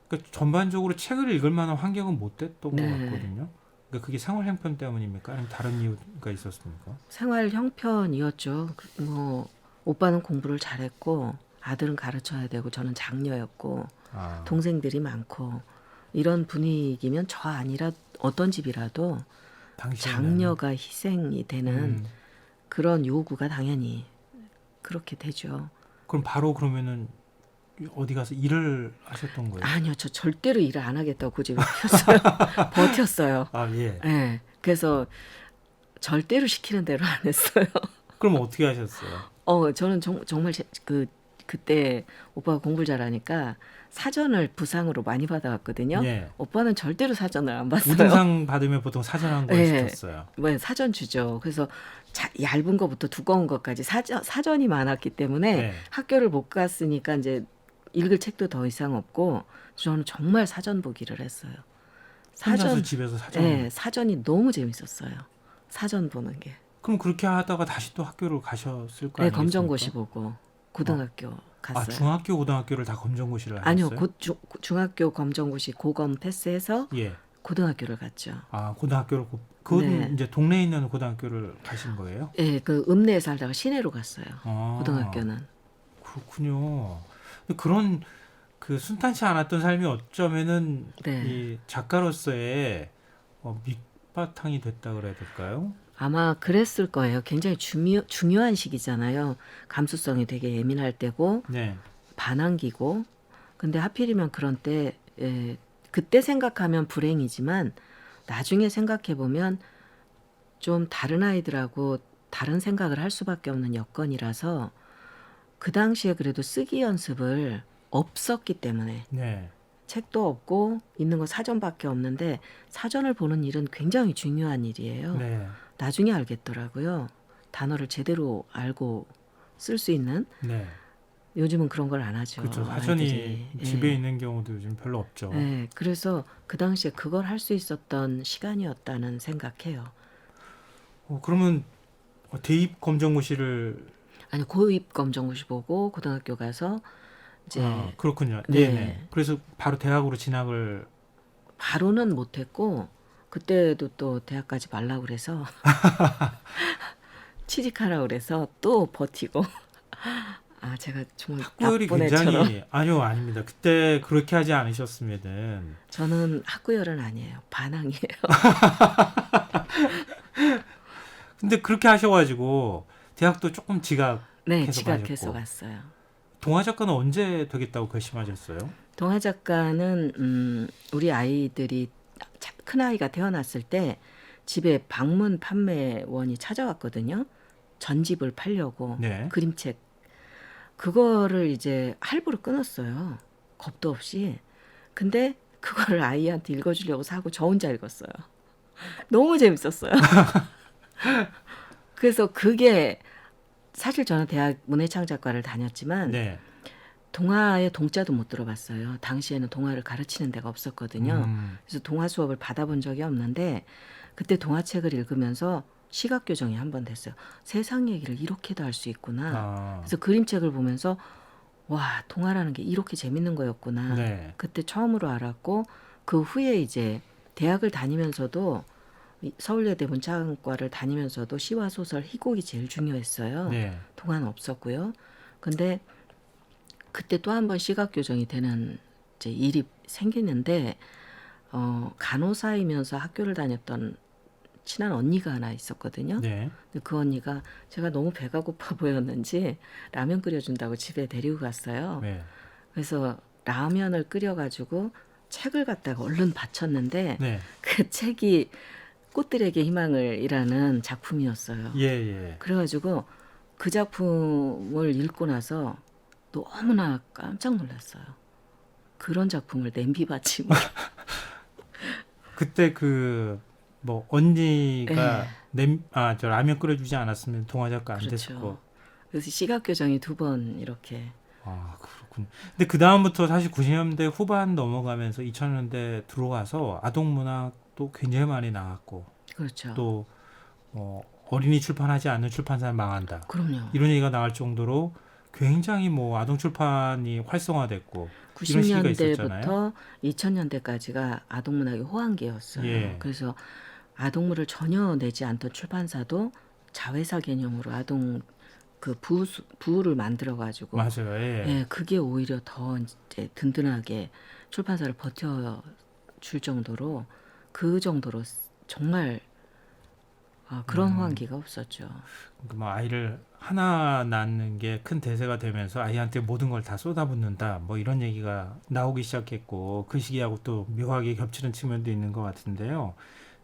그러니까 전반적으로 책을 읽을 만한 환경은 못 됐던 네. 것 같거든요. 그러니까 그게 생활 형편 때문입니까? 아니면 다른 이유가 있었습니까? 생활 형편이었죠. 뭐 오빠는 공부를 잘했고 아들은 가르쳐야 되고 저는 장녀였고 아, 동생들이 많고 이런 분위기면 저 아니라 어떤 집이라도 당시에는 장녀가 희생이 되는 음, 그런 요구가 당연히 그렇게 되죠. 그럼 바로 그러면은 어디 가서 일을 하셨던 거예요? 아니요, 저 절대로 일을 안 하겠다고 고집을 폈어요. 버텼어요. 아, 예. 네, 그래서 절대로 시키는 대로 안 했어요. 그럼 어떻게 하셨어요? 저는 정말 그때 오빠가 공부를 잘하니까 사전을 부상으로 많이 받아왔거든요. 예. 오빠는 절대로 사전을 안 봤어요. 우등상 받으면 보통 사전한 거 네. 시켰어요. 뭐 사전 주죠. 그래서 얇은 거부터 두꺼운 것까지 사전이 많았기 때문에 네. 학교를 못 갔으니까 이제 읽을 책도 더 이상 없고 저는 정말 사전 보기를 했어요. 혼자서 집에서 사전. 네, 사전이 너무 재밌었어요. 사전 보는 게. 그럼 그렇게 하다가 다시 또 학교를 가셨을 거 네, 아니겠습니까? 검정고시 보고 고등학교 갔어요. 아, 중학교, 고등학교를 다 검정고시를 하셨어요? 아니요, 중학교 검정고시 고검 패스해서 예. 고등학교를 갔죠. 아, 고등학교를 그건 네. 이제 동네에 있는 고등학교를 가신 거예요? 네, 그 읍내에 살다가 시내로 갔어요. 아, 고등학교는. 그렇군요. 근데 그런 그 순탄치 않았던 삶이 어쩌면은 네. 이 작가로서의 밑바탕이 됐다 그래야 될까요? 아마 그랬을 거예요. 굉장히 중요한 시기잖아요. 감수성이 되게 예민할 때고 네. 반항기고. 근데 하필이면 그런 때 그때 생각하면 불행이지만 나중에 생각해 보면 좀 다른 아이들하고 다른 생각을 할 수밖에 없는 여건이라서 그 당시에 그래도 쓰기 연습을 없었기 때문에 네. 책도 없고 있는 거 사전밖에 없는데 사전을 보는 일은 굉장히 중요한 일이에요. 네. 나중에 알겠더라고요. 단어를 제대로 알고 쓸 수 있는. 네. 요즘은 그런 걸 안 하죠. 그렇죠. 사전이 아이들이. 집에 있는 경우도 요즘 별로 없죠. 네, 그래서 그 당시에 그걸 할 수 있었던 시간이었다는 생각해요. 그러면 대입 검정고시를 아니 고입 검정고시 보고 고등학교 가서 이제 그렇군요. 네. 네. 그래서 바로 대학으로 진학을 바로는 못했고 그때도 또 대학 가지 말라고 그래서 취직하라고 그래서 또 버티고 제가 정말 학구열이 나쁜 애처럼. 굉장히 아니요 아닙니다. 그때 그렇게 하지 않으셨으면은 저는 학구열은 아니에요. 반항이에요. 근데 그렇게 하셔가지고 대학도 조금 지각해서 네, 지각해서 가셨고. 갔어요. 동화 작가는 언제 되겠다고 결심하셨어요? 동화 작가는 우리 아이들이 큰 아이가 태어났을 때 집에 방문 판매원이 찾아왔거든요. 전집을 팔려고 네. 그림책. 그거를 이제 할부로 끊었어요. 겁도 없이. 근데 그거를 아이한테 읽어주려고 사고 저 혼자 읽었어요. 너무 재밌었어요. 그래서 그게 사실 저는 대학 문해창작과를 다녔지만 네. 동화의 동자도 못 들어봤어요. 당시에는 동화를 가르치는 데가 없었거든요. 그래서 동화 수업을 받아본 적이 없는데 그때 동화책을 읽으면서 시각교정이 한 번 됐어요. 세상 얘기를 이렇게도 할 수 있구나. 그래서 그림책을 보면서 와, 동화라는 게 이렇게 재밌는 거였구나. 네. 그때 처음으로 알았고 그 후에 이제 대학을 다니면서도 서울예대 문창과를 다니면서도 시와 소설, 희곡이 제일 중요했어요. 네. 동화는 없었고요. 근데 그때 또 한 번 시각 교정이 되는 이제 일이 생기는데 간호사이면서 학교를 다녔던 친한 언니가 하나 있었거든요. 네. 근데 그 언니가 제가 너무 배가 고파 보였는지 라면 끓여준다고 집에 데리고 갔어요. 네. 그래서 라면을 끓여가지고 책을 갖다가 얼른 바쳤는데 네. 그 책이 꽃들에게 희망을이라는 작품이었어요. 예, 예. 그래가지고 그 작품을 읽고 나서 너무나 깜짝 놀랐어요. 그런 작품을 냄비받침으로. 그때 언니가 네. 저 라면 끓여주지 않았으면 동화 작가 안 그렇죠. 됐을 거. 그래서 시각 교정이 2번 이렇게. 아, 그렇군. 근데 그 다음부터 사실 90년대 후반 넘어가면서 2000년대 들어가서 아동 문학도 굉장히 많이 나왔고 그렇죠. 또 어린이 출판하지 않는 출판사는 망한다. 그럼요. 이런 얘기가 나올 정도로 굉장히 뭐 아동 출판이 활성화됐고 이런 시기가 있었잖아요. 90년대부터 2000년대까지가 아동문학의 호황기였어요. 예. 그래서 아동물을 전혀 내지 않던 출판사도 자회사 개념으로 아동 그 부를 만들어가지고 맞아요. 예. 예, 그게 오히려 더 이제 든든하게 출판사를 버텨줄 정도로 그 정도로 정말 그런 호황기가 없었죠. 뭐 아이를 하나 낳는 게 큰 대세가 되면서 아이한테 모든 걸 다 쏟아붓는다. 뭐 이런 얘기가 나오기 시작했고 그 시기하고 또 묘하게 겹치는 측면도 있는 것 같은데요.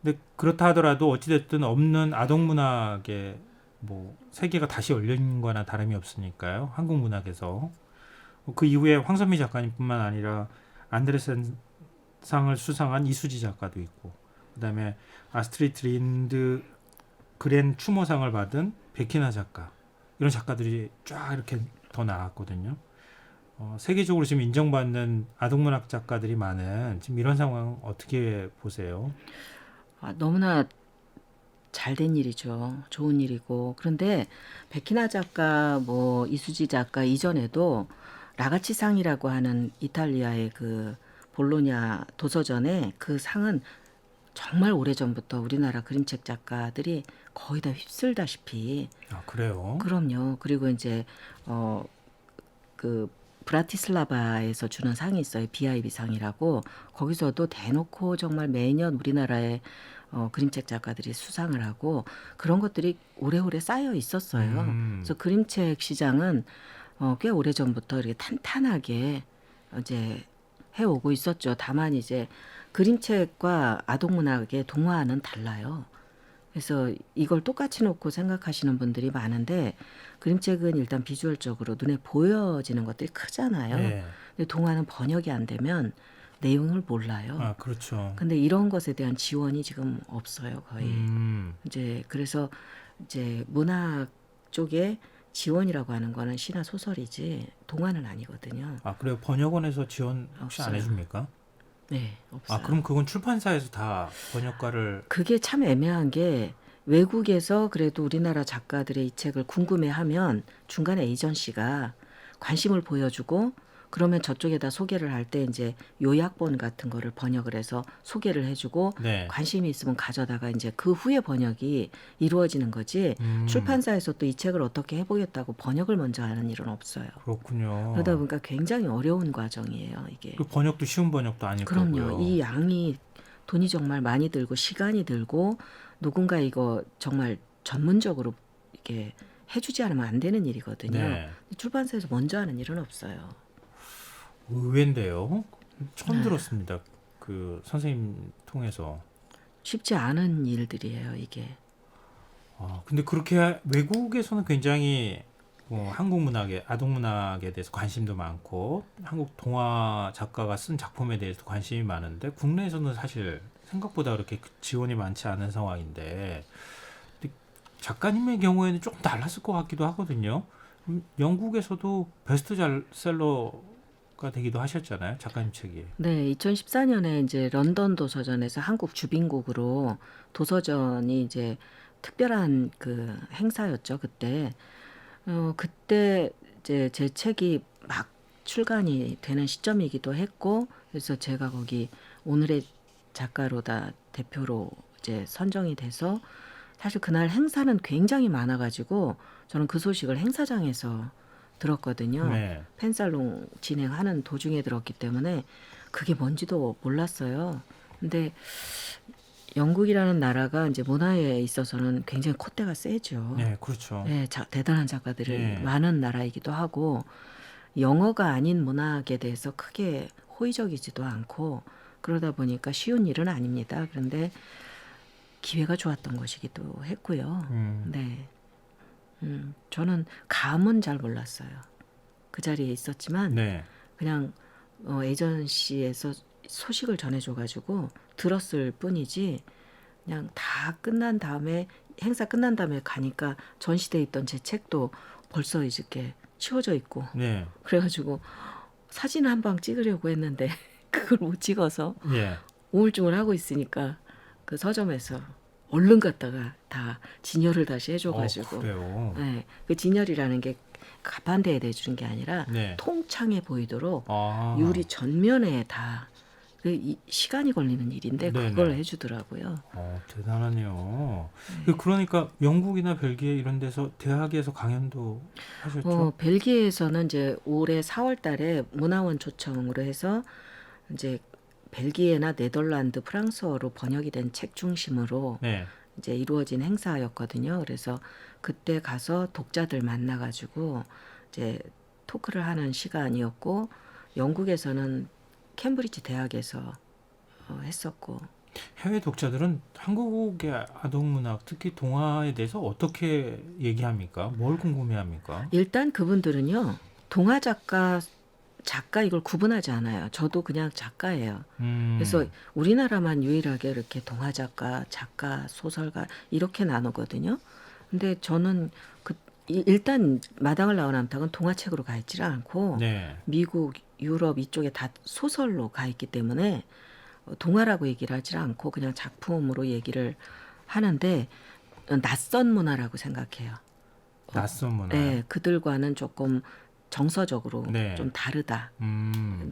근데 그렇다 하더라도 어찌됐든 없는 아동문학의 뭐 세계가 다시 열린 거나 다름이 없으니까요. 한국 문학에서. 그 이후에 황선미 작가님뿐만 아니라 안데르센 상을 수상한 이수지 작가도 있고 그다음에 아스트리드 린드 그랜 추모상을 받은 베키나 작가 이런 작가들이 쫙 이렇게 더 나왔거든요. 세계적으로 지금 인정받는 아동문학 작가들이 많은 지금 이런 상황 어떻게 보세요? 너무나 잘된 일이죠. 좋은 일이고. 그런데 베키나 작가, 뭐 이수지 작가 이전에도 라가치상이라고 하는 이탈리아의 그 볼로냐 도서전에 그 상은 정말 오래전부터 우리나라 그림책 작가들이 거의 다 휩쓸다시피. 그래요? 그럼요. 그리고 이제 그 브라티슬라바에서 주는 상이 있어요. BIB 상이라고. 거기서도 대놓고 정말 매년 우리나라의 그림책 작가들이 수상을 하고 그런 것들이 오래오래 쌓여 있었어요. 그래서 그림책 시장은 꽤 오래전부터 이렇게 탄탄하게 이제 해오고 있었죠. 다만 이제 그림책과 아동문학의 동화는 달라요. 그래서 이걸 똑같이 놓고 생각하시는 분들이 많은데 그림책은 일단 비주얼적으로 눈에 보여지는 것들이 크잖아요. 네. 근데 동화는 번역이 안 되면 내용을 몰라요. 그렇죠. 근데 이런 것에 대한 지원이 지금 없어요, 거의. 이제 그래서 이제 문학 쪽에 지원이라고 하는 거는 시나 소설이지 동화는 아니거든요. 그래요? 번역원에서 지원 혹시 안 없어요. 해줍니까? 네, 없어요. 그럼 그건 출판사에서 다 번역가를 그게 참 애매한 게 외국에서 그래도 우리나라 작가들의 이 책을 궁금해하면 중간에 에이전시가 관심을 보여주고 그러면 저쪽에다 소개를 할 때 이제 요약본 같은 거를 번역을 해서 소개를 해주고 네. 관심이 있으면 가져다가 이제 그 후에 번역이 이루어지는 거지 출판사에서 또 이 책을 어떻게 해보겠다고 번역을 먼저 하는 일은 없어요. 그렇군요. 그러다 보니까 굉장히 어려운 과정이에요, 이게. 그 번역도 쉬운 번역도 아닐 그럼요. 거고요. 이 양이 돈이 정말 많이 들고 시간이 들고 누군가 이거 정말 전문적으로 이렇게 해주지 않으면 안 되는 일이거든요. 네. 출판사에서 먼저 하는 일은 없어요. 의외인데요. 처음 네. 들었습니다. 그 선생님 통해서. 쉽지 않은 일들이에요, 이게. 근데 그렇게 외국에서는 굉장히 한국 문학에 아동 문학에 대해서 관심도 많고 한국 동화 작가가 쓴 작품에 대해서 관심이 많은데 국내에서는 사실 생각보다 그렇게 지원이 많지 않은 상황인데 근데 작가님의 경우에는 조금 달랐을 것 같기도 하거든요. 영국에서도 베스트셀러가 되기도 하셨잖아요, 작가님 책이. 네, 2014년에 이제 런던 도서전에서 한국 주빈국으로 도서전이 이제 특별한 그 행사였죠, 그때. 그때 이제 제 책이 막 출간이 되는 시점이기도 했고, 그래서 제가 거기 오늘의 작가로다 대표로 이제 선정이 돼서 사실 그날 행사는 굉장히 많아가지고 저는 그 소식을 행사장에서 들었거든요. 네. 팬살롱 진행하는 도중에 들었기 때문에 그게 뭔지도 몰랐어요. 근데 영국이라는 나라가 이제 문화에 있어서는 굉장히 콧대가 세죠. 네, 그렇죠. 네, 대단한 작가들이 네. 많은 나라이기도 하고 영어가 아닌 문학에 대해서 크게 호의적이지도 않고 그러다 보니까 쉬운 일은 아닙니다. 그런데 기회가 좋았던 것이기도 했고요. 네, 저는 감은 잘 몰랐어요. 그 자리에 있었지만 네. 그냥 에이전시에서 소식을 전해줘가지고 들었을 뿐이지 그냥 다 끝난 다음에 행사 끝난 다음에 가니까 전시돼 있던 제 책도 벌써 이렇게 치워져 있고 네. 그래가지고 사진 한 방 찍으려고 했는데 그걸 못 찍어서 예. 우울증을 하고 있으니까 그 서점에서 얼른 갔다가 다 진열을 다시 해줘가지고 그래요. 네, 그 진열이라는 게 가판대에 대주는 게 아니라 네. 통창해 보이도록 아. 유리 전면에 다 시간이 걸리는 일인데 네네. 그걸 해주더라고요. 대단하네요. 그러니까 영국이나 벨기에 이런 데서 대학에서 강연도 하셨죠? 벨기에에서는 이제 올해 4월 달에 문화원 초청으로 해서 이제 벨기에나 네덜란드, 프랑스어로 번역이 된 책 중심으로 네. 이제 이루어진 행사였거든요. 그래서 그때 가서 독자들 만나가지고 이제 토크를 하는 시간이었고, 영국에서는 캠브리지 대학에서 했었고. 해외 독자들은 한국의 아동문학, 특히 동화에 대해서 어떻게 얘기합니까? 뭘 궁금해합니까? 일단 그분들은요, 동화 작가 이걸 구분하지 않아요. 저도 그냥 작가예요. 그래서 우리나라만 유일하게 이렇게 동화 작가, 소설가 이렇게 나누거든요. 근데 저는 일단 마당을 나온 암탉은 동화책으로 가 있지를 않고 네. 미국, 유럽 이쪽에 다 소설로 가 있기 때문에 동화라고 얘기를 하지 않고 그냥 작품으로 얘기를 하는데 낯선 문화라고 생각해요. 낯선 문화. 네, 그들과는 조금 정서적으로 네. 좀 다르다,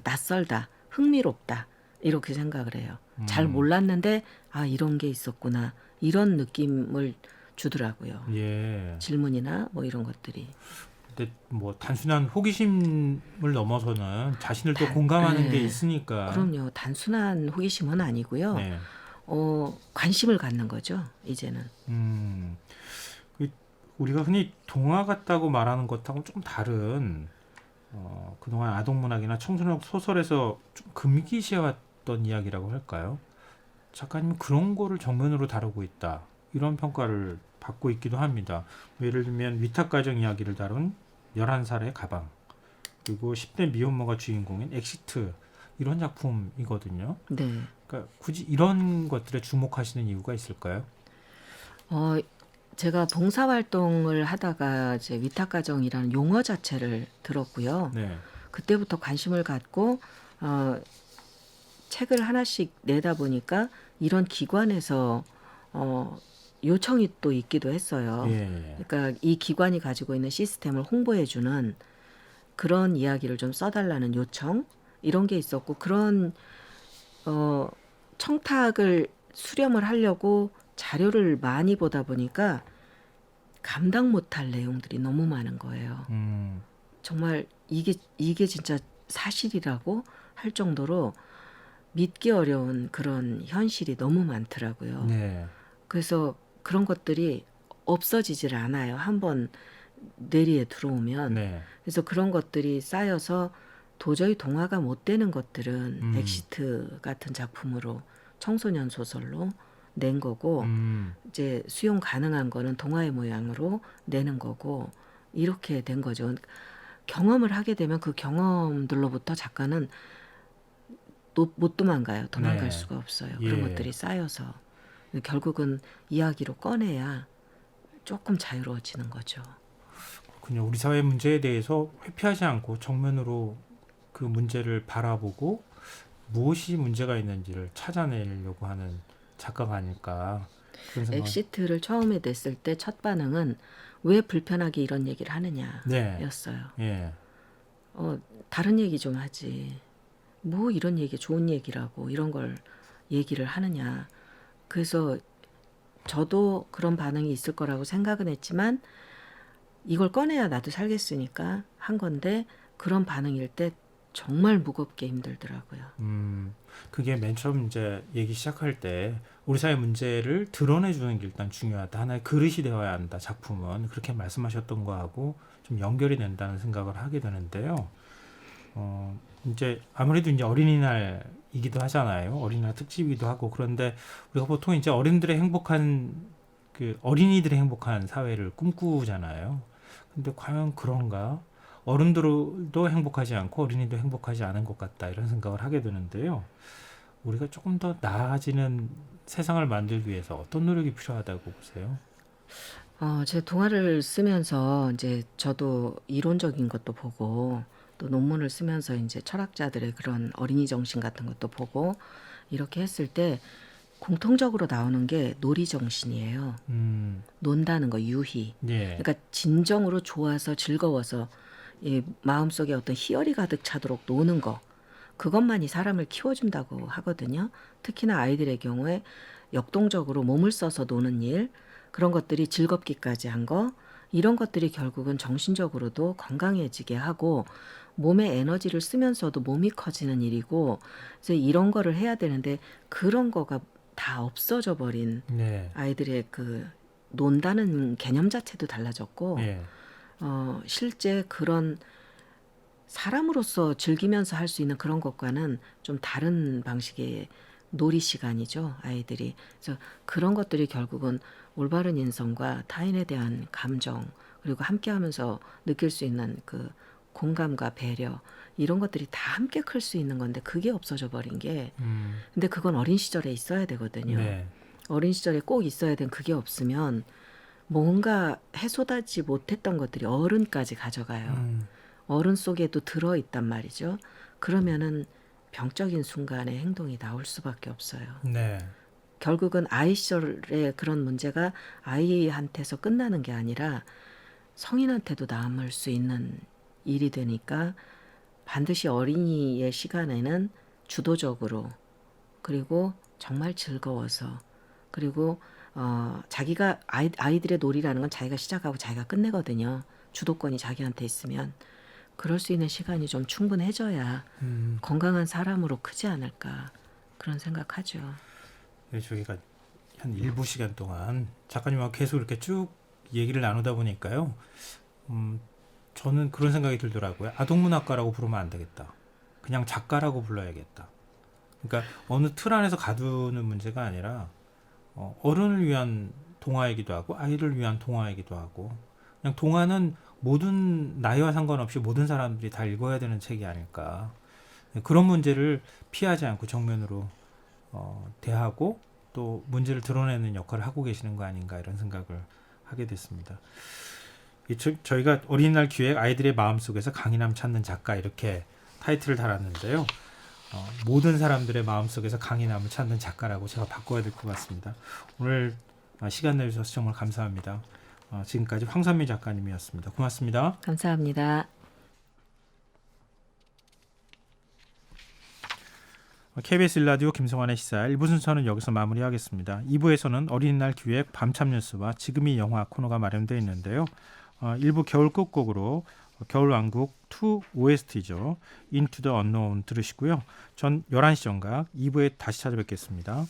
낯설다, 흥미롭다 이렇게 생각을 해요. 잘 몰랐는데 이런 게 있었구나 이런 느낌을 주더라고요. 예. 질문이나 뭐 이런 것들이. 근데 뭐 단순한 호기심을 넘어서는 자신을 또 공감하는 게 있으니까. 그럼요. 단순한 호기심은 아니고요. 네. 관심을 갖는 거죠. 이제는. 우리가 흔히 동화 같다고 말하는 것하고 좀 다른 그동안 아동문학이나 청소년 소설에서 좀 금기시해왔던 이야기라고 할까요? 작가님은 그런 거를 정면으로 다루고 있다. 이런 평가를 받고 있기도 합니다. 예를 들면 위탁가정 이야기를 다룬 11살의 가방, 그리고 10대 미혼모가 주인공인 엑시트, 이런 작품이거든요. 네. 그러니까 굳이 이런 것들에 주목하시는 이유가 있을까요? 제가 봉사활동을 하다가 이제 위탁가정이라는 용어 자체를 들었고요. 네. 그때부터 관심을 갖고 책을 하나씩 내다 보니까 이런 기관에서 요청이 또 있기도 했어요. 예. 그러니까 이 기관이 가지고 있는 시스템을 홍보해주는 그런 이야기를 좀 써달라는 요청 이런 게 있었고, 그런 청탁을 수렴을 하려고 자료를 많이 보다 보니까 감당 못할 내용들이 너무 많은 거예요. 정말 이게 진짜 사실이라고 할 정도로 믿기 어려운 그런 현실이 너무 많더라고요. 네. 그래서 그런 것들이 없어지질 않아요. 한번 뇌리에 들어오면. 네. 그래서 그런 것들이 쌓여서 도저히 동화가 못 되는 것들은 엑시트 같은 작품으로 청소년 소설로 낸 거고, 이제 수용 가능한 거는 동화의 모양으로 내는 거고, 이렇게 된 거죠. 경험을 하게 되면 그 경험들로부터 작가는 못 도망가요. 도망갈 네. 수가 없어요. 예. 그런 것들이 쌓여서 결국은 이야기로 꺼내야 조금 자유로워지는 거죠. 그냥 우리 사회 문제에 대해서 회피하지 않고 정면으로 그 문제를 바라보고 무엇이 문제가 있는지를 찾아내려고 하는 작가가 아닐까 그런 생각. 엑시트를 처음에 냈을 때 첫 반응은 왜 불편하게 이런 얘기를 하느냐였어요. 예. 다른 얘기 좀 하지. 뭐 이런 얘기 좋은 얘기라고 이런 걸 얘기를 하느냐. 그래서 저도 그런 반응이 있을 거라고 생각은 했지만 이걸 꺼내야 나도 살겠으니까 한 건데, 그런 반응일 때 정말 무겁게 힘들더라고요. 그게 맨 처음 이제 얘기 시작할 때 우리 사회 문제를 드러내주는 게 일단 중요하다. 하나의 그릇이 되어야 한다. 작품은 그렇게 말씀하셨던 거하고 좀 연결이 된다는 생각을 하게 되는데요. 이제 아무래도 이제 어린이날이기도 하잖아요. 어린이날 특집이기도 하고. 그런데 우리가 보통 이제 어린이들의 행복한 사회를 꿈꾸잖아요. 근데 과연 그런가? 어른들도 행복하지 않고 어린이도 행복하지 않은 것 같다, 이런 생각을 하게 되는데요. 우리가 조금 더 나아지는 세상을 만들기 위해서 어떤 노력이 필요하다고 보세요? 제 동화를 쓰면서 이제 저도 이론적인 것도 보고 또 논문을 쓰면서 이제 철학자들의 그런 어린이 정신 같은 것도 보고 이렇게 했을 때 공통적으로 나오는 게 놀이 정신이에요. 논다는 거, 유희. 예. 그러니까 진정으로 좋아서 즐거워서 이 마음속에 어떤 희열이 가득 차도록 노는 거. 그것만이 사람을 키워준다고 하거든요. 특히나 아이들의 경우에 역동적으로 몸을 써서 노는 일, 그런 것들이 즐겁기까지 한 거, 이런 것들이 결국은 정신적으로도 건강해지게 하고 몸의 에너지를 쓰면서도 몸이 커지는 일이고, 그래서 이런 거를 해야 되는데 그런 거가 다 없어져 버린 네. 아이들의 그 논다는 개념 자체도 달라졌고, 예. 실제 그런 사람으로서 즐기면서 할 수 있는 그런 것과는 좀 다른 방식의 놀이 시간이죠, 아이들이. 그래서 그런 것들이 결국은 올바른 인성과 타인에 대한 감정, 그리고 함께하면서 느낄 수 있는 그 공감과 배려, 이런 것들이 다 함께 클 수 있는 건데 그게 없어져 버린 게, 근데 그건 어린 시절에 있어야 되거든요. 네. 어린 시절에 꼭 있어야 된 그게 없으면 뭔가 해소하지 못했던 것들이 어른까지 가져가요. 어른 속에도 들어있단 말이죠. 그러면은 병적인 순간에 행동이 나올 수밖에 없어요. 네. 결국은 아이 시절의 그런 문제가 아이한테서 끝나는 게 아니라 성인한테도 남을 수 있는 일이 되니까 반드시 어린이의 시간에는 주도적으로, 그리고 정말 즐거워서, 그리고 자기가 아이들의 놀이라는 건 자기가 시작하고 자기가 끝내거든요. 주도권이 자기한테 있으면. 그럴 수 있는 시간이 좀 충분해져야 건강한 사람으로 크지 않을까, 그런 생각하죠. 저희가 한 일부 시간 동안 작가님하고 계속 이렇게 쭉 얘기를 나누다 보니까요. 저는 그런 생각이 들더라고요. 아동문학가라고 부르면 안 되겠다. 그냥 작가라고 불러야겠다. 그러니까 어느 틀 안에서 가두는 문제가 아니라 어른을 위한 동화이기도 하고 아이를 위한 동화이기도 하고, 그냥 동화는 모든 나이와 상관없이 모든 사람들이 다 읽어야 되는 책이 아닐까. 그런 문제를 피하지 않고 정면으로 대하고 또 문제를 드러내는 역할을 하고 계시는 거 아닌가, 이런 생각을 하게 됐습니다. 저희가 어린이날 기획 아이들의 마음속에서 강인함 찾는 작가, 이렇게 타이틀을 달았는데요. 모든 사람들의 마음속에서 강인함을 찾는 작가라고 제가 바꿔야 될 것 같습니다. 오늘 시간 내주셔서 정말 감사합니다. 지금까지 황선미 작가님이었습니다. 고맙습니다. 감사합니다. KBS 1라디오 김성환의 시사 1부 순서는 여기서 마무리하겠습니다. 2부에서는 어린이날 기획 밤참 뉴스와 지금이 영화 코너가 마련되어 있는데요. 1부 겨울 끝곡으로 겨울왕국 2 OST죠. Into the Unknown 들으시고요. 전 11시 정각 2부에 다시 찾아뵙겠습니다.